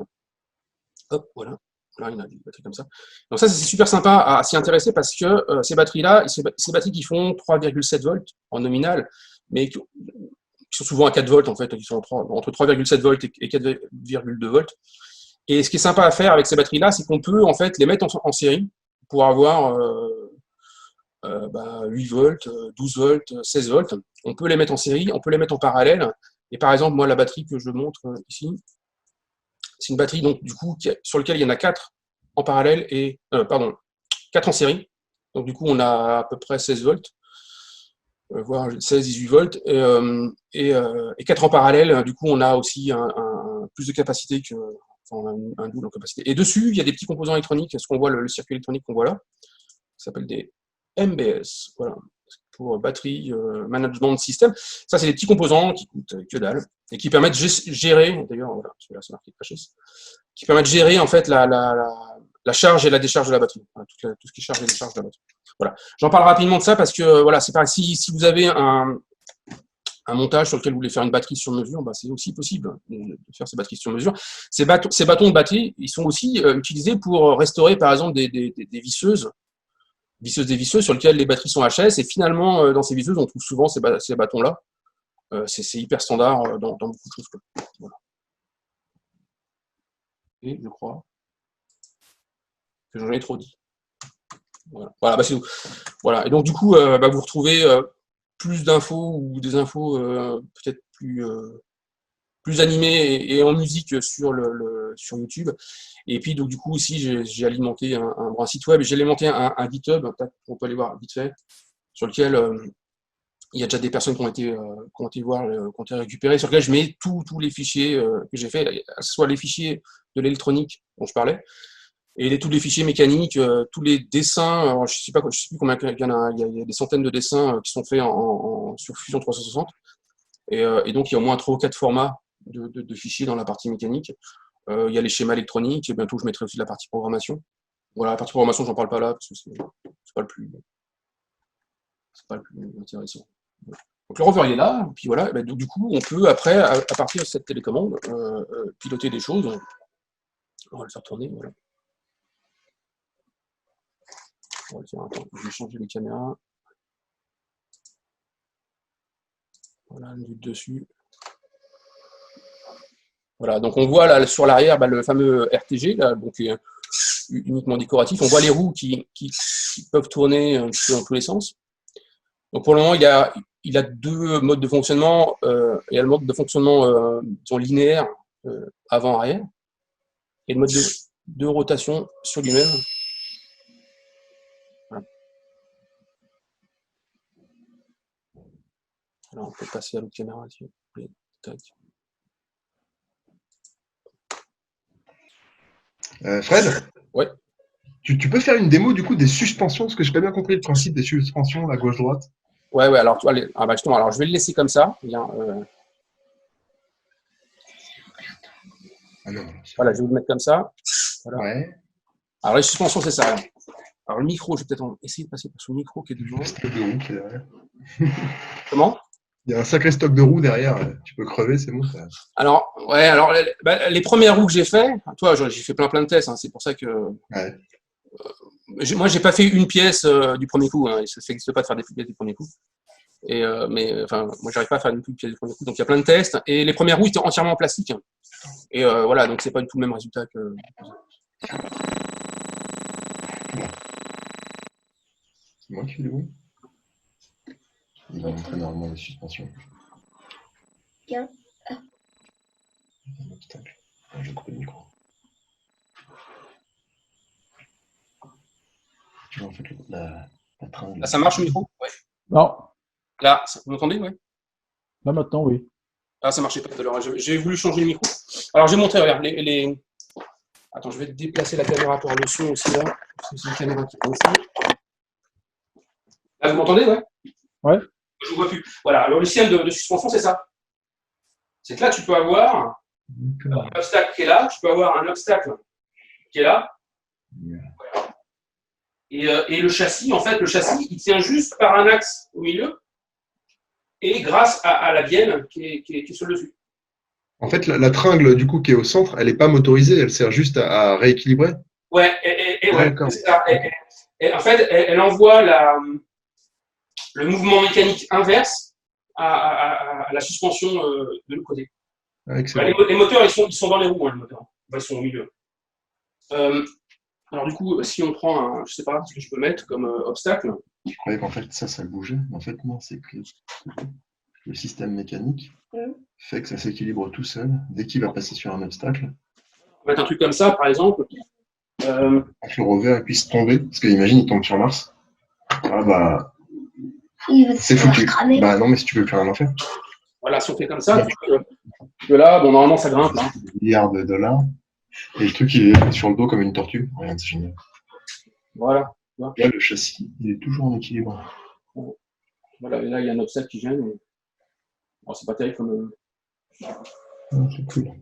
Hop, voilà. Là, il y en a des batteries comme ça. Donc ça, c'est super sympa à s'y intéresser parce que ces batteries-là, ces batteries qui font 3,7 volts en nominal, mais qui sont souvent à 4 volts en fait, qui sont entre 3,7 volts et 4,2 volts. Et ce qui est sympa à faire avec ces batteries-là, c'est qu'on peut en fait les mettre en série pour avoir 8 volts, 12 volts, 16 volts. On peut les mettre en série, on peut les mettre en parallèle. Et par exemple, moi, la batterie que je montre ici, c'est une batterie donc du coup sur laquelle il y en a 4 en parallèle et 4 en série. Donc du coup, on a à peu près 16 volts. Voire 16-18 volts, et 4 en parallèle, du coup on a aussi plus de capacité un double en capacité. Et dessus, il y a des petits composants électroniques, ce qu'on voit, le circuit électronique qu'on voit là, qui s'appelle des MBS, voilà, pour Battery Management System. Ça, c'est des petits composants qui coûtent que dalle, et qui permettent de gérer, d'ailleurs, voilà, celui-là c'est marqué HS, qui permettent de gérer en fait la charge et la décharge de la batterie, voilà, tout ce qui charge et décharge de la batterie. Voilà. J'en parle rapidement de ça parce que voilà, c'est pareil, si vous avez un montage sur lequel vous voulez faire une batterie sur mesure, c'est aussi possible de faire ces batteries sur mesure. Ces bâtons de batterie, ils sont aussi utilisés pour restaurer par exemple des visseuses sur lesquelles les batteries sont HS, et finalement dans ces visseuses on trouve souvent ces bâtons-là. C'est hyper standard dans beaucoup de choses. Voilà. Et je crois que j'en ai trop dit. Voilà, c'est tout. Voilà. Et donc du coup, vous retrouvez plus d'infos ou des infos peut-être plus animées et en musique sur YouTube. Et puis donc du coup aussi, j'ai alimenté un site web, et j'ai alimenté un GitHub, on peut aller voir vite fait, sur lequel il y a déjà des personnes qui ont été récupérées, sur lequel je mets tous les fichiers que j'ai fait, que ce soit les fichiers de l'électronique dont je parlais, et tous les fichiers mécaniques, tous les dessins. Alors, je sais plus combien il y en a. Il y a des centaines de dessins qui sont faits sur Fusion 360. Et donc, il y a au moins 3 ou 4 formats de fichiers dans la partie mécanique. Il y a les schémas électroniques, et bientôt, je mettrai aussi la partie programmation. Voilà, la partie programmation, j'en parle pas là, parce que c'est pas le plus intéressant. Voilà. Donc, le rover, il est là, et puis voilà. Donc, du coup, on peut, après, à partir de cette télécommande, piloter des choses. On va le faire tourner, voilà. Tiens, attends, je vais changer les caméras. Voilà, une vue de dessus. Voilà, donc on voit là sur l'arrière le fameux RTG, là, donc uniquement décoratif. On voit les roues qui peuvent tourner un petit peu dans tous les sens. Donc pour le moment, il a deux modes de fonctionnement. Il y a le mode de fonctionnement disons, linéaire, avant-arrière, et le mode de rotation sur lui-même. Voilà. Alors on peut passer à l'autre caméra. Fred, ouais. Tu peux faire une démo du coup des suspensions, parce que je n'ai pas bien compris le principe des suspensions, la gauche-droite. Ouais, alors tu vois, justement, alors je vais le laisser comme ça. Bien, voilà, je vais vous le mettre comme ça. Voilà. Ouais. Alors les suspensions, c'est ça. Alors le micro, je vais peut-être essayer de passer par ce micro qui est devant. Le stock de roues qui est derrière. Comment? Il y a un sacré stock de roues derrière. Tu peux crever, c'est bon. Ça. Alors, ouais, alors les premières roues que j'ai fait, toi, j'ai fait plein de tests. Hein, c'est pour ça que. Ouais. Moi, j'ai pas fait une pièce du premier coup. Hein, ça n'existe pas de faire des pièces du premier coup. Mais enfin, moi, j'arrive pas à faire une pièce du premier coup. Donc, il y a plein de tests. Et les premières roues étaient entièrement en plastique. Et voilà, donc c'est pas du tout le même résultat que. C'est moi qui fais les roues. Il va montrer normalement les suspensions. Bien. Un obstacle. Je vais couper le micro. Tu vois, en fait, la tringle. Là, ça marche le micro? Ouais. Non. Là, vous m'entendez? Ouais. Là, maintenant, oui. Ah, ça marchait pas tout à l'heure. J'ai voulu changer le micro. Alors, je vais montrer, regarde, Attends, je vais déplacer la caméra pour le son aussi, là. C'est une caméra qui est aussi. Là, vous m'entendez? Ouais. Ouais. Je ne vous vois plus. Voilà, alors le système de suspension, c'est ça. C'est que là, tu peux avoir un obstacle qui est là, tu peux avoir un obstacle qui est là. Voilà. Et le châssis, en fait, il tient juste par un axe au milieu et grâce à la bielle qui est sur le dessus. En fait, la tringle, du coup, qui est au centre, elle n'est pas motorisée, elle sert juste à rééquilibrer. Ouais, ouais, c'est ça. En fait, elle envoie le mouvement mécanique inverse à la suspension de l'autre côté. Ah, les moteurs, ils sont dans les roues, hein, les moteurs. Ils sont au milieu. Alors du coup, si on prend je sais pas ce que je peux mettre comme obstacle. Je croyais qu'en fait ça bougeait. En fait, non, c'est que le système mécanique fait que ça s'équilibre tout seul dès qu'il va passer sur un obstacle. On va mettre un truc comme ça, par exemple. Que le rover puisse tomber, parce qu'imagine, il tombe sur Mars. Ah bah. C'est foutu. Bah non, mais si tu veux plus rien en faire. Voilà, si on fait comme ça, que là, bon, normalement, ça grimpe. Hein. Milliards de $. Et le truc, il est sur le dos comme une tortue. Regarde, c'est génial. Voilà. Là, le châssis, il est toujours en équilibre. Voilà, et là, il y a un obstacle qui gêne. Bon, c'est pas terrible comme. C'est cool.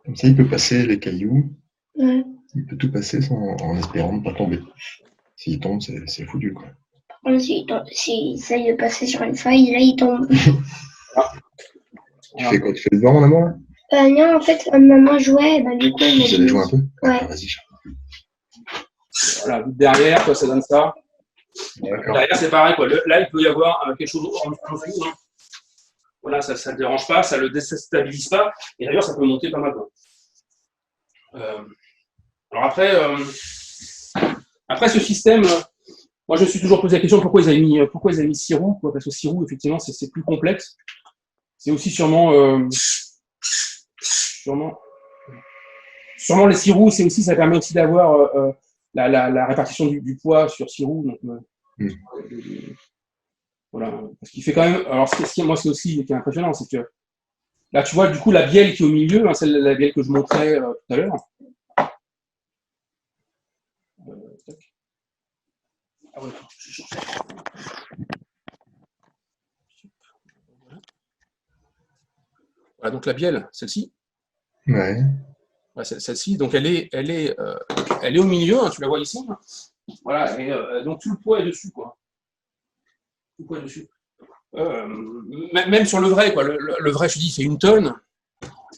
Comme ça, il peut passer les cailloux. Ouais. Il peut tout passer en espérant ne pas tomber. S'il tombe, c'est foutu, quoi. S'il essaye de passer sur une faille, là, il tombe. Tu fais quoi? Tu fais le vent en amont, là? Non, en fait, maman jouait, du coup... Vous allez jouer un peu? Ouais. Ah, vas-y. Voilà, derrière, quoi, ça donne ça. Derrière, c'est pareil, quoi. Là, il peut y avoir quelque chose en dessous. Hein. Voilà, ça ne le dérange pas, ça ne le déstabilise pas. Et d'ailleurs, ça peut monter pas mal. Alors après, ce système, moi, je me suis toujours posé la question pourquoi ils avaient mis 6 roues, quoi, parce que 6 roues, effectivement, c'est plus complexe. C'est aussi sûrement les 6 roues, ça permet aussi d'avoir la répartition du poids sur 6 roues. Donc, voilà. Parce qu'il fait quand même. Alors, moi, c'est aussi qui est impressionnant, c'est que là, tu vois, du coup, la bielle qui est au milieu, hein, c'est la bielle que je montrais tout à l'heure. Ah ouais, voilà, donc la bielle, celle-ci. Ouais. Celle-ci, donc elle est au milieu, hein, tu la vois ici. Hein. Voilà, et donc tout le poids est dessus, quoi. Tout le poids est dessus. Même sur le vrai, quoi. Le vrai, je dis, c'est 1 tonne.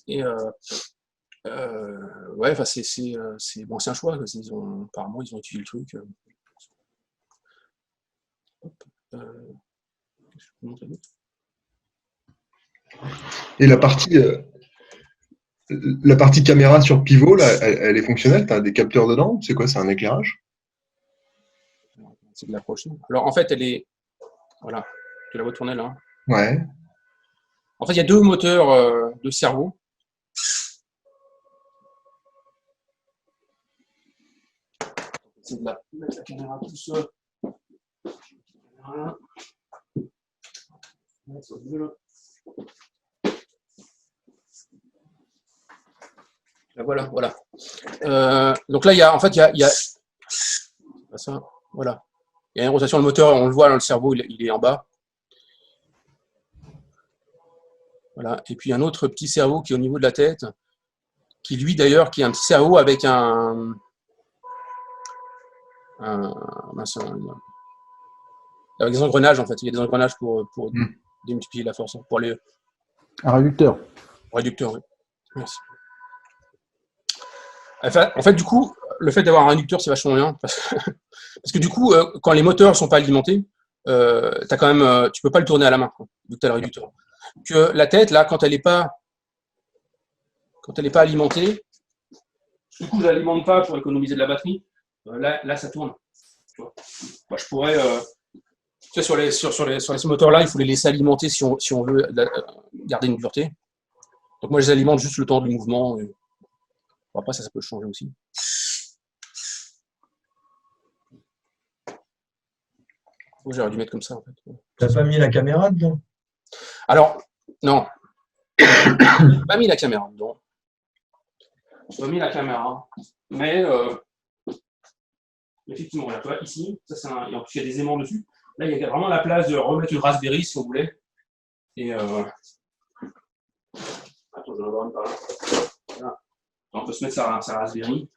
Et ouais, enfin, c'est un choix. Apparemment, ils ont étudié le truc. Je vais vous montrer. Et la partie caméra sur pivot, là, elle est fonctionnelle? Tu as des capteurs dedans? C'est quoi? C'est un éclairage? C'est de l'approche. Alors, en fait, elle est. Voilà. Tu la vois tourner là. Ouais. En fait, il y a deux moteurs de cerveau. C'est de mettre la caméra plus. Voilà. Voilà. Donc là, il y a, en fait, il y a ça, voilà. Il y a une rotation de moteur, on le voit, le cerveau, il est en bas. Voilà. Et puis un autre petit cerveau qui est au niveau de la tête, qui lui d'ailleurs, qui est un petit cerveau avec avec des engrenages en fait. Il y a des engrenages pour démultiplier la force, pour les Un réducteur. réducteurs. Oui. Merci. En fait, du coup, le fait d'avoir un réducteur, c'est vachement bien. Parce que du coup, quand les moteurs ne sont pas alimentés, t'as quand même, tu ne peux pas le tourner à la main, quoi, vu que tu as le réducteur. Que la tête, là, quand elle n'est pas alimentée, du coup, je ne l'alimente pas pour économiser de la batterie. Là, ça tourne. Tu vois. Moi, je pourrais, tu sais, sur ces moteurs-là, il faut les laisser alimenter si on veut garder une dureté. Donc moi, je les alimente juste le temps du mouvement. Et... Bon, après, ça peut changer aussi. J'aurais dû mettre comme ça, en fait. Tu n'as pas mis la caméra dedans? Alors, non. Je n'ai pas mis la caméra dedans. Je n'ai pas mis la caméra. Mais, effectivement, là, tu vois, ici, ça, et en plus, il y a des aimants dessus. Là, il y a vraiment la place de remettre une Raspberry, si on voulait. Et, attends, je vais en avoir une par là. Voilà. On peut se mettre sa Raspberry.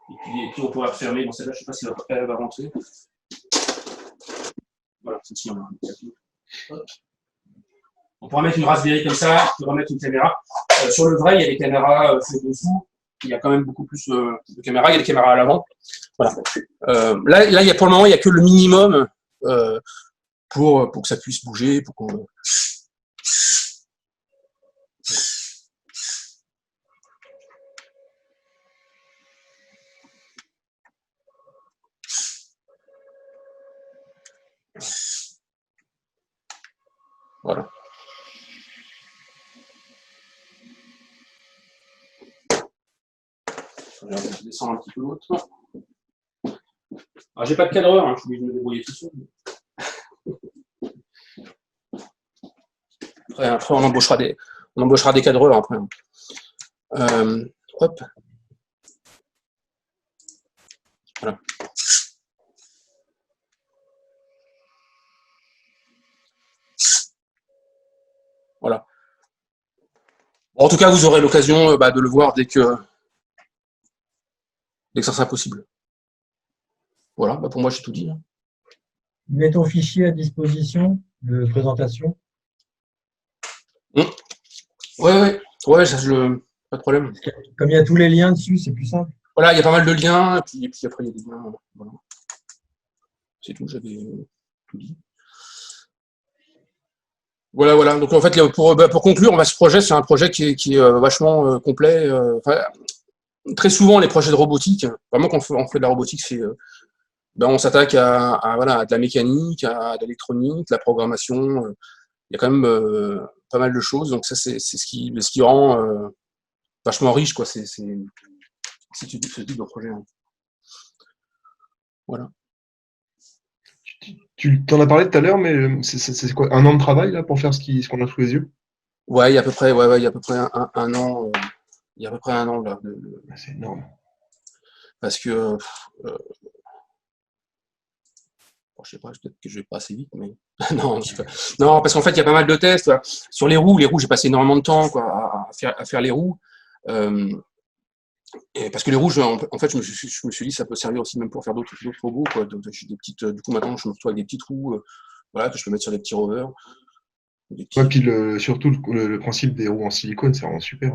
Et puis, on pourrait refermer. Bon, celle-là, je ne sais pas si elle va rentrer. Voilà, celle-ci, on a un. On pourra mettre une Raspberry comme ça, on pourra mettre une caméra. Sur le vrai, il y a des caméras dessous. Il y a quand même beaucoup plus de caméras. Il y a des caméras à l'avant. Voilà. Là, pour le moment, il n'y a que le minimum pour que ça puisse bouger, pour qu'on. Voilà. Je vais descendre un petit peu l'autre. Alors, j'ai pas de cadreur, je suis obligé de me débrouiller tout seul. Après on embauchera des cadreurs après. Hop. Voilà. Voilà. Bon, en tout cas, vous aurez l'occasion de le voir dès que ça sera possible. Voilà, pour moi, j'ai tout dit. Mets ton fichier à disposition de présentation. Ouais, ça, pas de problème. Comme il y a tous les liens dessus, c'est plus simple. Voilà, il y a pas mal de liens, et puis après, il y a des liens. Voilà. C'est tout, j'avais tout dit. Voilà. Donc, en fait, pour conclure, ce projet, c'est un projet qui est vachement complet. Très souvent, les projets de robotique, vraiment, quand on fait de la robotique, c'est on s'attaque à de la mécanique, à de l'électronique, de la programmation. Il y a quand même pas mal de choses. Donc ça, c'est ce qui rend vachement riche, quoi. C'est ce type de projet. Hein. Voilà. Tu t'en as parlé tout à l'heure, mais c'est quoi, 1 an de travail là pour faire ce qu'on a sous les yeux? Ouais, il y a à peu près, il y a à peu près un an. Il y a à peu près un an là. C'est énorme. Parce que je sais pas, peut-être que je vais pas assez vite, mais non, parce qu'en fait, il y a pas mal de tests. Sur les roues, j'ai passé énormément de temps à faire les roues. Et parce que les roues, en fait, je me suis dit, ça peut servir aussi même pour faire d'autres robots. Quoi. Donc, j'ai des petites, du coup, maintenant, je me retrouve avec des petites roues que je peux mettre sur des petits rovers. Ouais, puis surtout, le principe des roues en silicone, c'est vraiment super.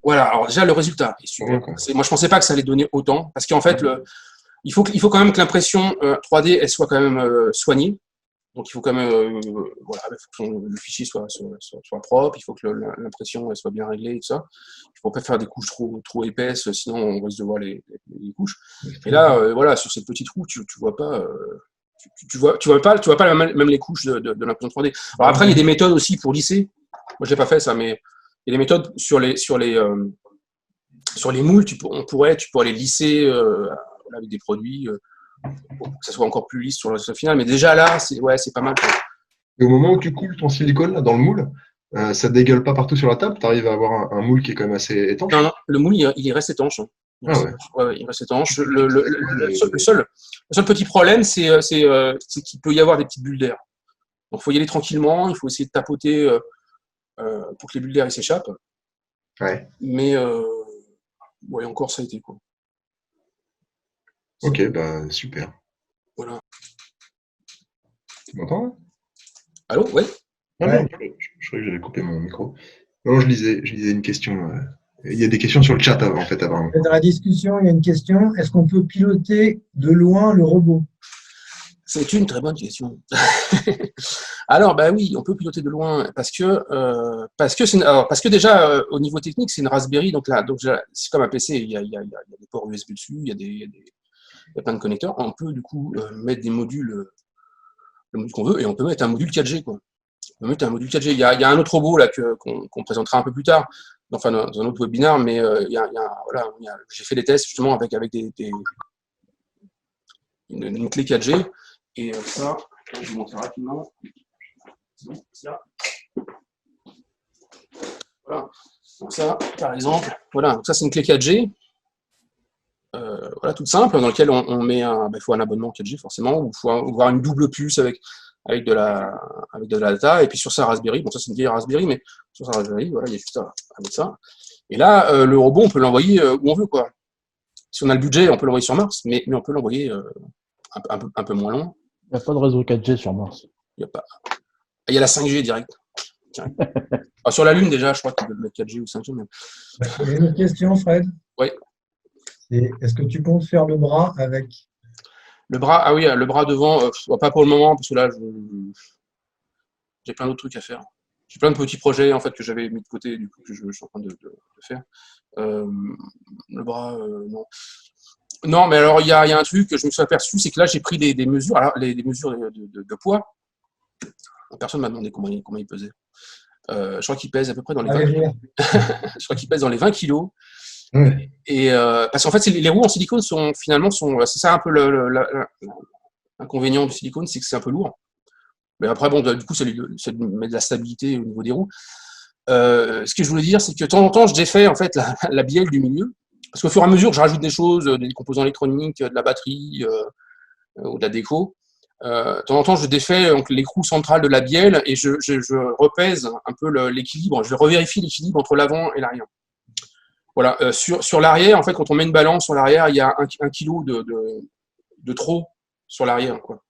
Voilà, alors déjà, le résultat est super. Ouais, moi, je pensais pas que ça allait donner autant. Parce qu'en fait, il faut quand même que l'impression 3D elle soit quand même soignée. Donc il faut quand même voilà, il faut que le fichier soit propre, il faut que l'impression elle soit bien réglée et tout ça. Il faut pas faire des couches trop épaisses, sinon on risque de voir les couches. Et là, voilà, sur cette petite roue, tu vois pas. Tu vois pas même les couches de l'impression 3D. Alors après, il y a des méthodes aussi pour lisser. Moi, j'ai pas fait ça, mais il y a des méthodes sur les moules. Tu pourrais les lisser avec des produits pour que ça soit encore plus lisse sur le résultat final. Mais déjà là, c'est pas mal. Et au moment où tu coules ton silicone là, dans le moule, ça ne dégueule pas partout sur la table? Tu arrives à avoir un moule qui est quand même assez étanche? Non, le moule, il reste étanche. Il reste étanche. Le seul petit problème, c'est qu'il peut y avoir des petites bulles d'air. Donc, il faut y aller tranquillement. Il faut essayer de tapoter pour que les bulles d'air s'échappent. Ouais. Mais encore, ça a été quoi. Ok, bah super. Voilà. Tu m'entends là? Allô? Ouais. Ah non, je croyais que j'avais coupé mon micro. Non, je lisais une question. Il y a des questions sur le chat en fait avant. Dans la discussion, il y a une question. Est-ce qu'on peut piloter de loin le robot? C'est une très bonne question. Alors, bah oui, on peut piloter de loin parce que déjà au niveau technique, c'est une Raspberry, donc c'est comme un PC. Il y a des ports USB dessus, il y a plein de connecteurs. On peut du coup mettre des modules, le module qu'on veut, et on peut mettre un module 4G quoi. On peut mettre un module 4G. Il y a un autre robot là qu'on présentera un peu plus tard, enfin dans un autre webinaire, mais j'ai fait des tests justement avec une clé 4G. Et ça, je vais vous montrer rapidement. Voilà. Donc ça, par exemple, voilà. Donc ça, c'est une clé 4G. Voilà, toute simple, dans laquelle on met il faut un abonnement 4G forcément, ou il faut avoir une double puce avec de la data. Et puis sur sa Raspberry, bon ça c'est une vieille Raspberry, mais sur sa Raspberry, voilà, il y a juste à mettre ça. Et là, le robot, on peut l'envoyer où on veut, quoi. Si on a le budget, on peut l'envoyer sur Mars, mais on peut l'envoyer un peu moins loin. Il n'y a pas de réseau 4G sur Mars. Il y a la 5G direct. Sur la Lune, déjà, je crois qu'ils peuvent mettre 4G ou 5G. Même. Il y a une autre question, Fred. Oui. Est-ce que tu comptes faire le bras avec? Le bras, ah oui, le bras devant, pas pour le moment, parce que là, j'ai plein d'autres trucs à faire. J'ai plein de petits projets en fait que j'avais mis de côté, du coup, que je suis en train de faire. Le bras, non. Non, mais alors, il y a un truc que je me suis aperçu, c'est que là, j'ai pris des mesures, alors, des mesures de poids. Personne ne m'a demandé comment il pesait. Je crois qu'il pèse à peu près dans les 20 kilos. Je crois qu'il pèse dans les 20 kilos. Et parce qu'en fait, les roues en silicone c'est ça un peu l'inconvénient du silicone, c'est que c'est un peu lourd. Mais après, bon, du coup, ça met de la stabilité au niveau des roues. Ce que je voulais dire, c'est que de temps en temps, je défais en fait la bielle du milieu. Parce qu'au fur et à mesure, je rajoute des choses, des composants électroniques, de la batterie ou de la déco. De temps en temps, je défais donc, l'écrou central de la bielle et je repèse un peu l'équilibre. Je revérifie l'équilibre entre l'avant et l'arrière. Voilà. Sur l'arrière, en fait, quand on met une balance sur l'arrière, il y a un kilo de trop sur l'arrière, quoi.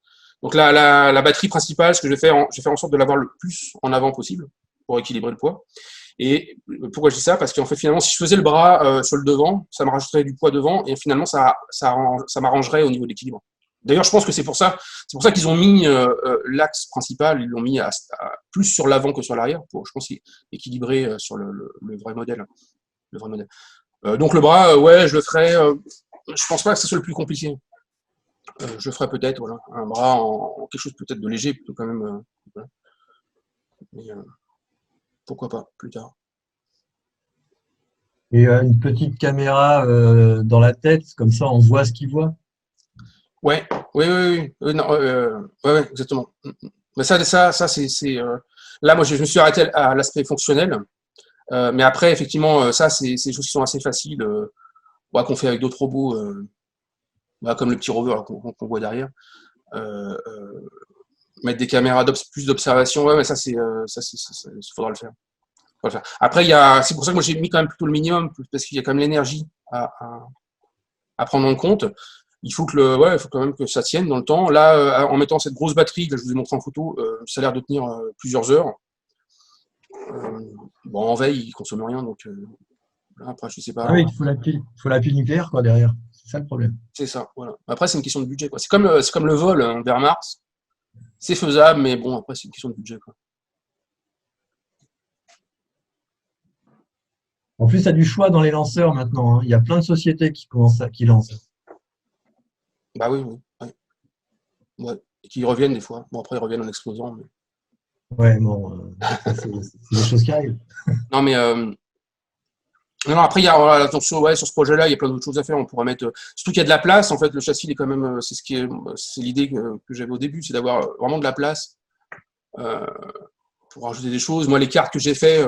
Donc la batterie principale, ce que je vais faire en sorte de l'avoir le plus en avant possible pour équilibrer le poids. Et pourquoi je dis ça? Parce qu'en fait, finalement, si je faisais le bras sur le devant, ça me rajouterait du poids devant et finalement, ça m'arrangerait au niveau de l'équilibre. D'ailleurs, je pense que c'est pour ça qu'ils ont mis l'axe principal, ils l'ont mis plus sur l'avant que sur l'arrière, pour, je pense, équilibrer sur le vrai modèle. Donc le bras, ouais, je le ferai. Je pense pas que ce soit le plus compliqué. Je le ferai peut-être, voilà, un bras en quelque chose peut-être de léger, plutôt quand même. Voilà. Mais pourquoi pas plus tard. Et une petite caméra dans la tête, comme ça on voit ce qu'il voit. Ouais, oui, non, ouais, exactement. Mais ça, c'est. Là, moi, je me suis arrêté à l'aspect fonctionnel. Mais après, effectivement, ça, c'est des choses qui sont assez faciles, qu'on fait avec d'autres robots, comme le petit rover qu'on voit derrière. Mettre des caméras plus d'observation, ouais, mais ça, il faudra le faire. Après, c'est pour ça que moi, j'ai mis quand même plutôt le minimum, parce qu'il y a quand même l'énergie à prendre en compte. Il faut quand même que ça tienne dans le temps. Là, en mettant cette grosse batterie que je vous ai montré en photo, ça a l'air de tenir plusieurs heures. En veille, il ne consomme rien, donc après, je ne sais pas. Ah oui, il faut la pile nucléaire quoi derrière. C'est ça le problème. C'est ça, voilà. Après, c'est une question de budget, quoi. C'est comme le vol vers Mars. C'est faisable, mais bon, après, c'est une question de budget, quoi. En plus, il y a du choix dans les lanceurs maintenant, hein. Il y a plein de sociétés qui lancent. Bah oui, oui. Ouais. Ouais. Et qui reviennent des fois. Bon, après, ils reviennent en explosant. Mais... Ouais, bon, ça, c'est des choses qui arrivent. Non, mais non, après, il y a, voilà, attention, ouais, sur ce projet-là, il y a plein d'autres choses à faire. On pourra mettre, surtout qu'il y a de la place. En fait, le châssis, il est quand même, c'est l'idée que j'avais au début, c'est d'avoir vraiment de la place euh, pour rajouter des choses. Moi, les cartes que j'ai fait,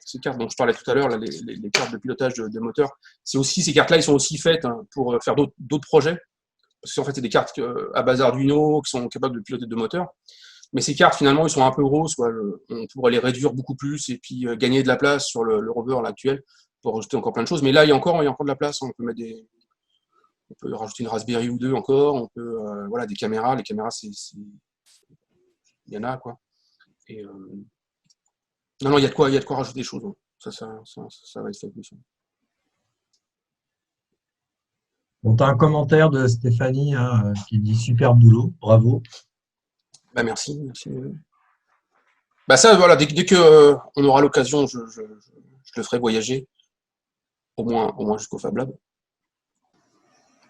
ces cartes dont je parlais tout à l'heure, là, les cartes de pilotage de moteur, ces cartes-là, ils sont aussi faites pour faire d'autres projets. Parce qu'en fait, c'est des cartes à base Arduino qui sont capables de piloter deux moteurs. Mais ces cartes, finalement, ils sont un peu grosses. Quoi. On pourrait les réduire beaucoup plus et puis gagner de la place sur le rover là, actuel pour rajouter encore plein de choses. Mais là, il y a encore de la place. On peut rajouter une Raspberry ou deux encore. On peut, voilà, des caméras. Les caméras, il y en a, quoi. Et, non, il y a de quoi rajouter des choses. Hein. Ça va être fait. Bon, tu as un commentaire de Stéphanie hein, qui dit super boulot, bravo. Bah, merci. Bah ça, voilà, dès que on aura l'occasion, je le ferai voyager, au moins jusqu'au Fab Lab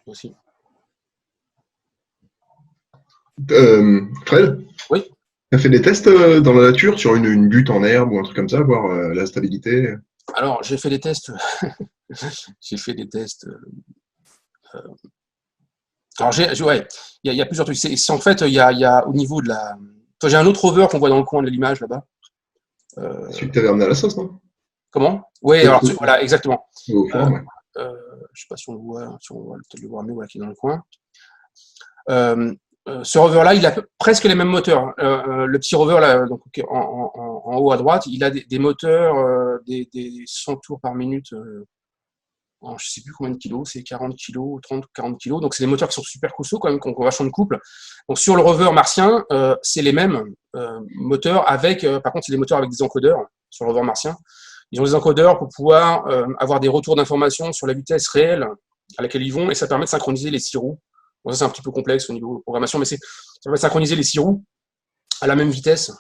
aussi. Fred, Oui. tu as fait des tests dans la nature sur une butte en herbe ou un truc comme ça, voir la stabilité? Alors, j'ai fait des tests. J'ai fait des tests. Alors, ouais, il y a plusieurs trucs. En fait, il y a au niveau de la. Toi, j'ai un autre rover qu'on voit dans le coin de l'image là-bas. Celui que tu avais amené à la sauce, non? Comment? Oui, alors voilà, exactement. Au forum, ouais. Je ne sais pas si on le voit, peut-être le voir mieux, voilà, qui est dans le coin. Ce rover-là, il a presque les mêmes moteurs. Le petit rover, là, donc, en haut à droite, il a des moteurs, des 100 tours par minute. Je ne sais plus combien de kilos, c'est 40 kilos, 30 ou 40 kilos. Donc, c'est des moteurs qui sont super costauds quand même, qui ont vachement de couple. Donc, sur le rover martien, c'est les mêmes moteurs avec, par contre, c'est des moteurs avec des encodeurs sur le rover martien. Ils ont des encodeurs pour pouvoir avoir des retours d'informations sur la vitesse réelle à laquelle ils vont et ça permet de synchroniser les 6 roues. Bon, ça, c'est un petit peu complexe au niveau de programmation, mais ça permet de synchroniser les 6 roues à la même vitesse.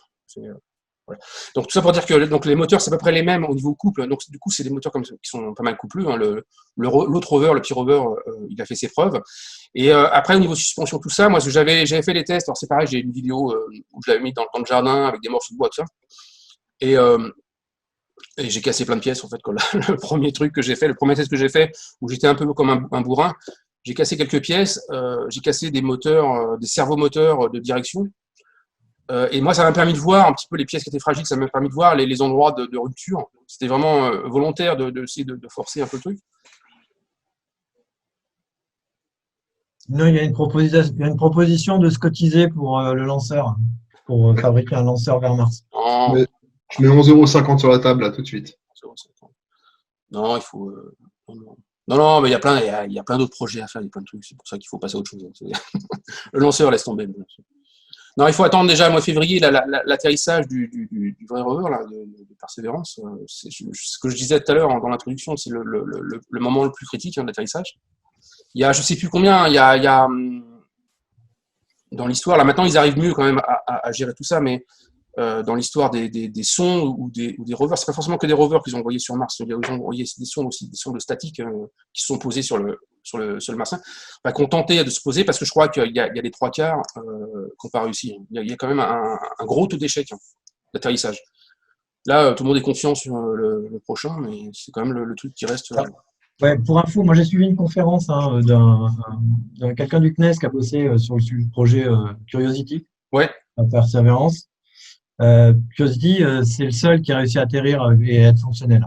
Voilà. Donc, tout ça pour dire que donc, les moteurs, c'est à peu près les mêmes au niveau couple. Donc, du coup, c'est des moteurs qui sont pas mal couplés. Hein. L'autre rover, le petit rover, il a fait ses preuves. Et après, au niveau suspension, tout ça, moi, j'avais fait les tests. Alors, c'est pareil, j'ai une vidéo où je l'avais mis dans le jardin avec des morceaux de bois, tout ça. Et j'ai cassé plein de pièces, en fait. Le premier truc que j'ai fait, le premier test que j'ai fait, où j'étais un peu comme un bourrin, j'ai cassé quelques pièces. J'ai cassé des moteurs, des servomoteurs de direction. Et moi, ça m'a permis de voir un petit peu les pièces qui étaient fragiles, ça m'a permis de voir les endroits de rupture. C'était vraiment volontaire d'essayer de forcer un peu le truc. Non, il y a une proposition de se cotiser pour le lanceur, pour fabriquer un lanceur vers Mars. Je mets 11,50 € sur la table, là, tout de suite. Non, il faut... Non, mais il y a plein d'autres projets à faire, il y a plein de trucs, c'est pour ça qu'il faut passer à autre chose. Le lanceur, laisse tomber. Non, il faut attendre déjà le mois de février l'atterrissage du vrai rover là, de Persévérance. Ce que je disais tout à l'heure dans l'introduction, c'est le moment le plus critique de l'atterrissage. Il y a, je ne sais plus combien, il y a dans l'histoire, là maintenant ils arrivent mieux quand même à gérer tout ça, mais dans l'histoire des sondes ou des rovers, c'est pas forcément que des rovers qu'ils ont envoyés sur Mars, ils ont envoyé des sondes aussi, des sondes statiques qui se sont posées sur le martien, qui ont tenté de se poser parce que je crois qu'il y a les 3 quarts qui n'ont pas réussi. Il y a quand même un gros taux d'échec d'atterrissage. Là, tout le monde est confiant sur le prochain, mais c'est quand même le truc qui reste. Ouais, pour info, moi j'ai suivi une conférence hein, d'un quelqu'un du CNES qui a bossé sur le projet Curiosity, Ouais. à Persévérance. Curiosity, c'est le seul qui a réussi à atterrir et être fonctionnel.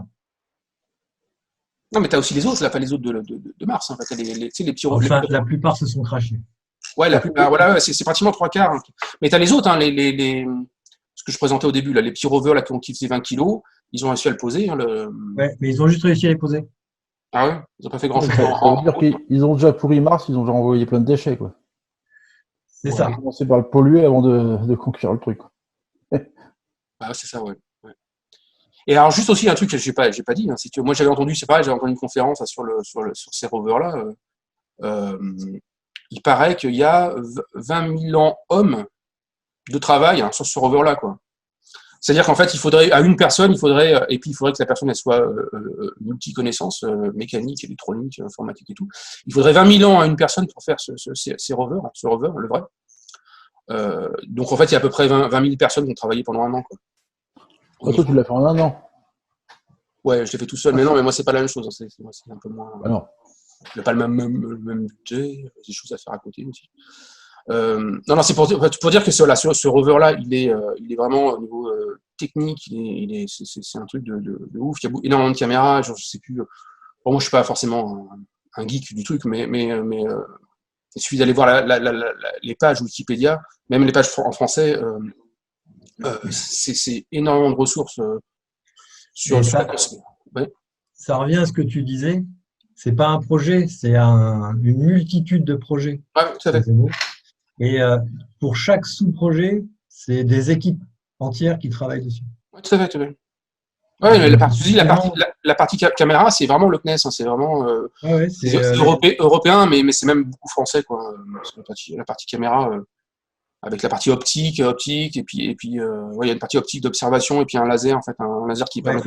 Non, mais tu as aussi les autres, là, pas les autres de Mars. Hein. En fait, les petits enfin, la plupart se sont crachés. Ouais, la plupart, voilà, c'est pratiquement 3 quarts. Hein. Mais tu as les autres, hein, ce que je présentais au début, là, les petits rovers là, qui faisaient 20 kilos, ils ont réussi à le poser. Hein, Ouais, mais ils ont juste réussi à les poser. Ah ouais, ils n'ont pas fait grand-chose. Ça veut dire qu'ils ont déjà pourri Mars, ils ont déjà envoyé plein de déchets, quoi. C'est ça. Ils ont commencé par le polluer avant de conquérir le truc. Ah, c'est ça, ouais. Et alors, juste aussi un truc que j'ai pas dit, hein, c'est que moi j'avais entendu, c'est pareil, j'avais entendu une conférence sur ces rovers-là. il paraît qu'il y a 20 000 hommes de travail sur ce rover-là, quoi. C'est-à-dire qu'en fait, il faudrait, à une personne, et puis il faudrait que la personne elle soit multi-connaissances, mécanique, électronique, informatique et tout. Il faudrait 20 000 ans à une personne pour faire ces rovers, ce rover, le vrai. Donc en fait, il y a à peu près 20 000 personnes qui ont travaillé pendant un an, quoi. Toi, tu l'as fait en un an. Ouais, je l'ai fait tout seul, mais non, mais moi, c'est pas la même chose. C'est un peu moins. Ah non. Il n'a pas le même budget, il y a des choses à faire à côté aussi. Non, c'est pour dire que ce rover-là, il est vraiment au niveau technique, c'est un truc de ouf. Il y a énormément de caméras, je sais plus. Bon, moi, je suis pas forcément un geek du truc, mais il suffit d'aller voir les pages Wikipédia, même les pages en français. C'est énormément de ressources sur ça, ouais. Ça revient à ce que tu disais. C'est pas un projet, c'est une multitude de projets. Ouais, tout à fait. Et pour chaque sous-projet, c'est des équipes entières qui travaillent dessus. Ouais, tout à fait, tout à fait. Ouais, mais la partie caméra, c'est vraiment le CNES, c'est vraiment c'est européen, mais c'est même beaucoup français, quoi. La partie caméra, avec la partie optique, et puis il y a une partie optique d'observation et puis un laser, en fait, un laser qui permet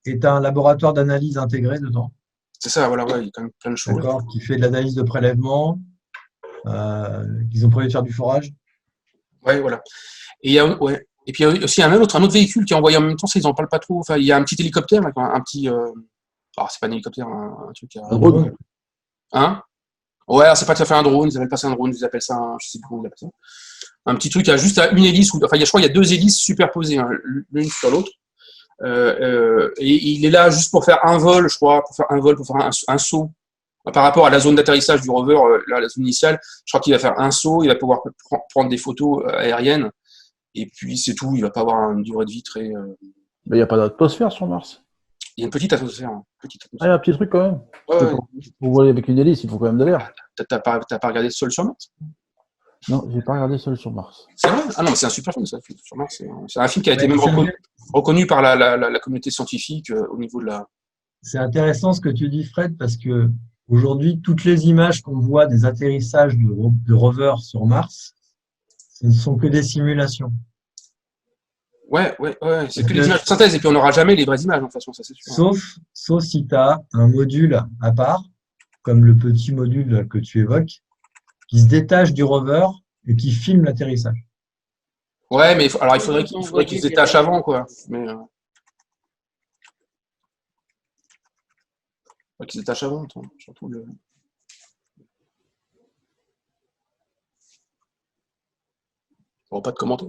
et tu as un laboratoire d'analyse intégré dedans. C'est ça, voilà, il y a quand même plein de choses. D'accord, qui fait de l'analyse de prélèvement. Ils ont prévu de faire du forage. Ouais, voilà. Et puis il y a aussi un autre véhicule qui est envoyé en même temps, ça ils en parlent pas trop. Enfin, il y a un petit hélicoptère, là, un petit. C'est pas un hélicoptère, un truc. Un drone. Hein? Ouais, c'est pas tout à fait un drone, ils appellent pas ça un drone, ils appellent ça je sais plus comment ils appellent ça. Un petit truc, juste à une hélice, je crois qu'il y a 2 hélices superposées, l'une sur l'autre. Et il est là juste pour faire un vol, je crois, pour faire un saut. Par rapport à la zone d'atterrissage du rover, la zone initiale, je crois qu'il va faire un saut, il va pouvoir prendre des photos aériennes, et puis c'est tout, il va pas avoir une durée de vie très. Mais il n'y a pas d'atmosphère sur Mars. Il y a une petite atmosphère. Ah, il y a un petit truc quand même. Ouais. Pour voler avec une hélice, il faut quand même de l'air. T'as pas regardé Seul sur Mars? Non, j'ai pas regardé Seul sur Mars. C'est vrai? Ah non, mais c'est un super film, ça, sur Mars. C'est un film qui a été même reconnu par la communauté scientifique au niveau de la. C'est intéressant ce que tu dis, Fred, parce que aujourd'hui, toutes les images qu'on voit des atterrissages de rovers sur Mars, ce ne sont que des simulations. Ouais, c'est que des images de synthèse, et puis on n'aura jamais les vraies images, de toute façon, ça c'est sûr. Sauf si tu as un module à part, comme le petit module que tu évoques, qui se détache du rover et qui filme l'atterrissage. Ouais, mais il faudrait qu'il se détache avant, quoi. Mais, qu'il se détache avant, surtout le. On va pas de commentaires.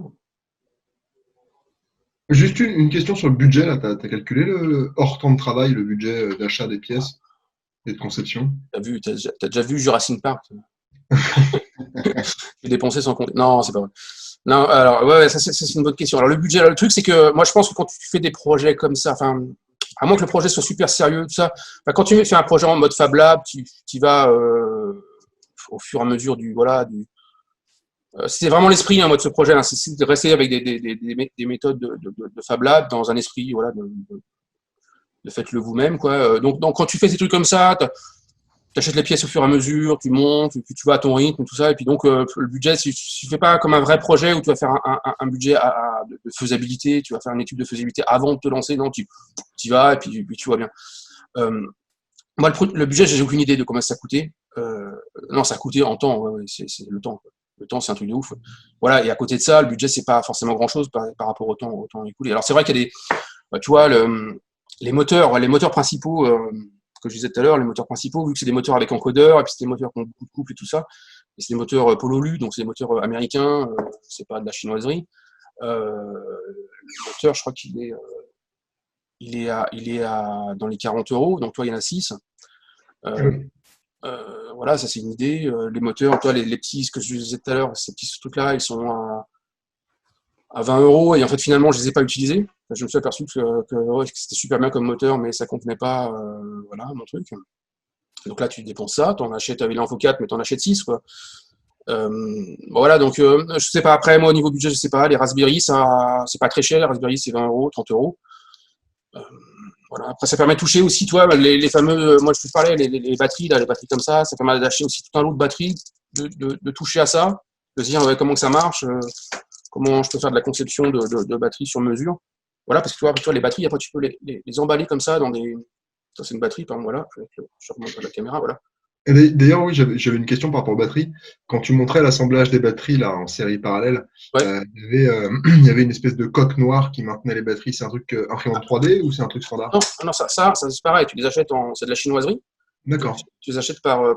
Juste une question sur le budget, là, t'as calculé le hors temps de travail, le budget d'achat des pièces et de conception? T'as déjà vu Jurassic Park? J'ai dépensé sans compter. Non, c'est pas vrai. Non, alors, ouais, ça c'est une bonne question. Alors, le budget, le truc, c'est que moi, je pense que quand tu fais des projets comme ça, enfin, à moins que le projet soit super sérieux, tout ça, quand tu fais un projet en mode Fab Lab, tu vas au fur et à mesure c'est vraiment l'esprit de ce projet, c'est de rester avec des méthodes de Fab Lab dans un esprit, voilà, de faites-le vous-même, quoi. Donc, quand tu fais ces trucs comme ça, tu achètes les pièces au fur et à mesure, tu montes, puis tu vas à ton rythme, tout ça, et puis donc le budget, tu ne fais pas comme un vrai projet où tu vas faire un budget de faisabilité, tu vas faire une étude de faisabilité avant de te lancer, non, tu y vas, et puis tu vois bien. Moi, le budget, j'ai aucune idée de combien ça a coûté. Non, ça a coûté en temps, ouais, c'est le temps, quoi. Le temps, c'est un truc de ouf. Voilà, et à côté de ça, le budget, c'est pas forcément grand-chose par rapport au temps écoulé. Alors, c'est vrai qu'il y a tu vois, les moteurs principaux, que je disais tout à l'heure, les moteurs principaux, vu que c'est des moteurs avec encodeur, et puis c'est des moteurs qui ont beaucoup de couple et tout ça, et c'est des moteurs Pololu, donc c'est des moteurs américains, c'est pas de la chinoiserie. Le moteur, je crois qu'il est dans les 40 €, donc toi, il y en a 6. Voilà, ça c'est une idée. Les moteurs, toi, les petits, ce que je disais tout à l'heure, ces petits trucs-là, ils sont à 20 €, et en fait, finalement, je les ai pas utilisés. Je me suis aperçu que c'était super bien comme moteur, mais ça contenait pas voilà, mon truc. Donc là, tu dépenses ça, tu en achètes avec l'Info 4, mais tu en achètes 6, quoi. Voilà, donc je sais pas, après, moi, au niveau budget, je sais pas, les Raspberry, ça, c'est pas très cher, les Raspberry, c'est 20 €, 30 €. Voilà. Après, ça permet de toucher aussi, toi, les fameux, moi je te parlais, les batteries, là, les batteries comme ça permet d'acheter aussi tout un lot de batteries, de toucher à ça, de se dire ouais, comment que ça marche, comment je peux faire de la conception de batteries sur mesure. Voilà, parce que tu vois, les batteries, après tu peux les emballer comme ça dans des. Ça, c'est une batterie, par exemple, voilà, je remonte à la caméra, voilà. Et d'ailleurs, oui, j'avais une question par rapport aux batteries. Quand tu montrais l'assemblage des batteries là en série parallèle, Ouais. il y avait une espèce de coque noire qui maintenait les batteries. C'est un truc imprimante 3D ou c'est un truc standard? Non, ça c'est pareil, tu les achètes c'est de la chinoiserie. D'accord. Tu les achètes par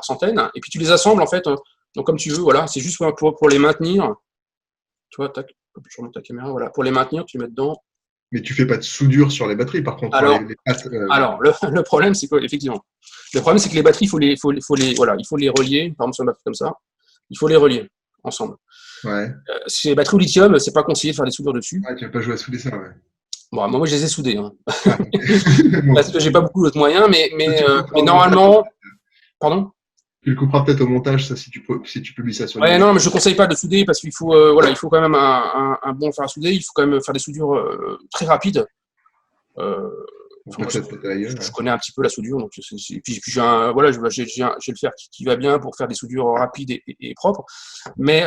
centaines, et puis tu les assembles en fait, donc comme tu veux, voilà, c'est juste pour les maintenir. Tu vois, tac, je remonte la caméra, voilà, pour les maintenir, tu les mets dedans. Mais tu fais pas de soudure sur les batteries, par contre. Alors, les pattes, Alors, le problème, c'est que, effectivement, le problème, c'est que les batteries, il faut les relier, par exemple sur une batterie comme ça, il faut les relier ensemble. ouais. Si les batteries au lithium, c'est pas conseillé de faire des soudures dessus. Ouais, tu vas pas jouer à souder ça, ouais. Bon, moi, je les ai soudées, hein, Ah, ok. Bon, parce que j'ai pas beaucoup d'autres moyens, tu le couperas mais au normalement, montage. pardon? Tu le couperas peut-être au montage, ça, si tu publies ça sur Ouais, LinkedIn. non, mais je conseille pas de souder parce qu'il faut, il faut quand même un bon fer à souder, il faut quand même faire des soudures très rapides. Pour Moi, pas que ça te pète à la gueule. je connais un petit peu la soudure, donc puis j'ai le fer qui va bien pour faire des soudures rapides et propres, mais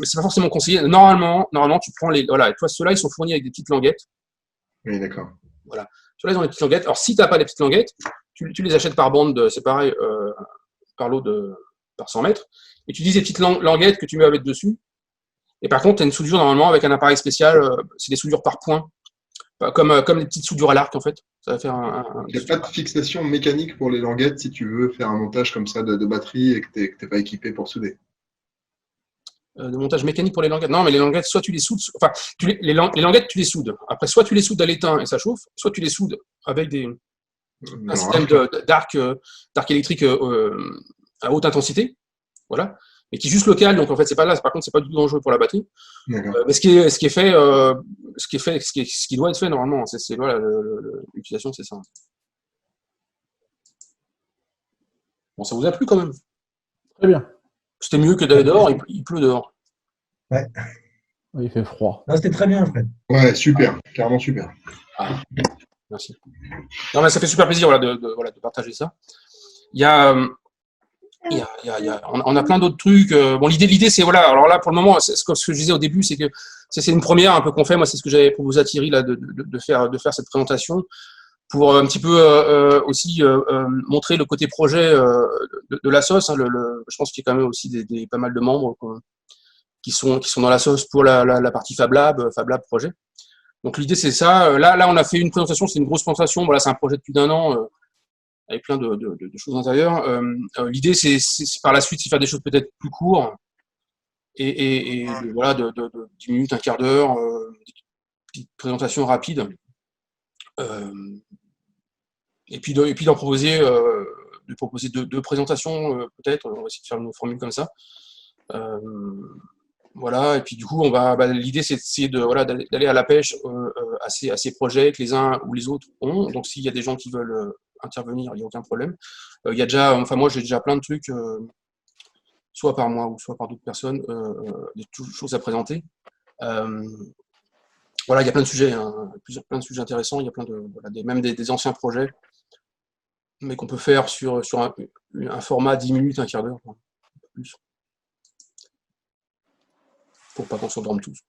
c'est pas forcément conseillé. Normalement, tu prends voilà, toi ceux-là ils sont fournis avec des petites languettes. Oui, d'accord. Voilà, ceux-là ils ont des petites languettes. Alors si t'as pas les petites languettes, tu les achètes par bande, c'est pareil, par lot par 100 mètres, et tu utilises des petites languettes que tu mets avec dessus. Et par contre, tu as une soudure normalement avec un appareil spécial, c'est des soudures par points. Comme les petites soudures à l'arc, en fait. Ça va faire Il n'y a pas de fixation mécanique pour les languettes si tu veux faire un montage comme ça de batterie et que tu n'es pas équipé pour souder. De montage mécanique pour les languettes. Non, mais les languettes, soit tu les soudes, enfin, les languettes, tu les soudes. Après, soit tu les soudes à l'étain et ça chauffe, soit tu les soudes avec un système d'arc électrique à haute intensité, voilà, mais qui est juste local, donc en fait, c'est pas là, par contre, c'est pas du tout dangereux pour la batterie. Mais ce qui doit être fait normalement, c'est voilà, l'utilisation, c'est ça. Bon, ça vous a plu quand même? Très bien. C'était mieux que d'aller dehors, il pleut dehors. Ouais. Il fait froid. Non, c'était très bien, Fred. Ouais, super, carrément super. Ah, merci. Non, mais ça fait super plaisir voilà, de partager ça. On a plein d'autres trucs. Bon, l'idée, c'est voilà. Alors là, pour le moment, ce que je disais au début, c'est que c'est une première un peu qu'on fait. Moi, c'est ce que j'avais proposé à Thierry là, de faire cette présentation pour un petit peu aussi montrer le côté projet de la sauce. Hein, je pense qu'il y a quand même aussi pas mal de membres qui sont dans la sauce pour la partie Fab Lab projet. Donc l'idée c'est ça. Là, on a fait une présentation, c'est une grosse présentation. Voilà, c'est un projet de plus d'un an avec plein de choses intérieures. L'idée c'est par la suite, c'est faire des choses peut-être plus courtes et voilà, de 10 minutes, un quart d'heure, des petites présentations rapides. Et puis d'en proposer, deux présentations peut-être. On va essayer de faire une formule comme ça. Voilà, et puis du coup, l'idée c'est d'essayer d'aller à la pêche à ces projets que les uns ou les autres ont. Donc s'il y a des gens qui veulent intervenir, il n'y a aucun problème. Il y a déjà, moi j'ai déjà plein de trucs, soit par moi ou soit par d'autres personnes, des choses à présenter. Voilà, il y a plein de sujets, hein, plein de sujets intéressants. Il y a plein même des anciens projets, mais qu'on peut faire sur un format 10 minutes, un quart d'heure, plus. Pour pas qu'on s'endorme tous.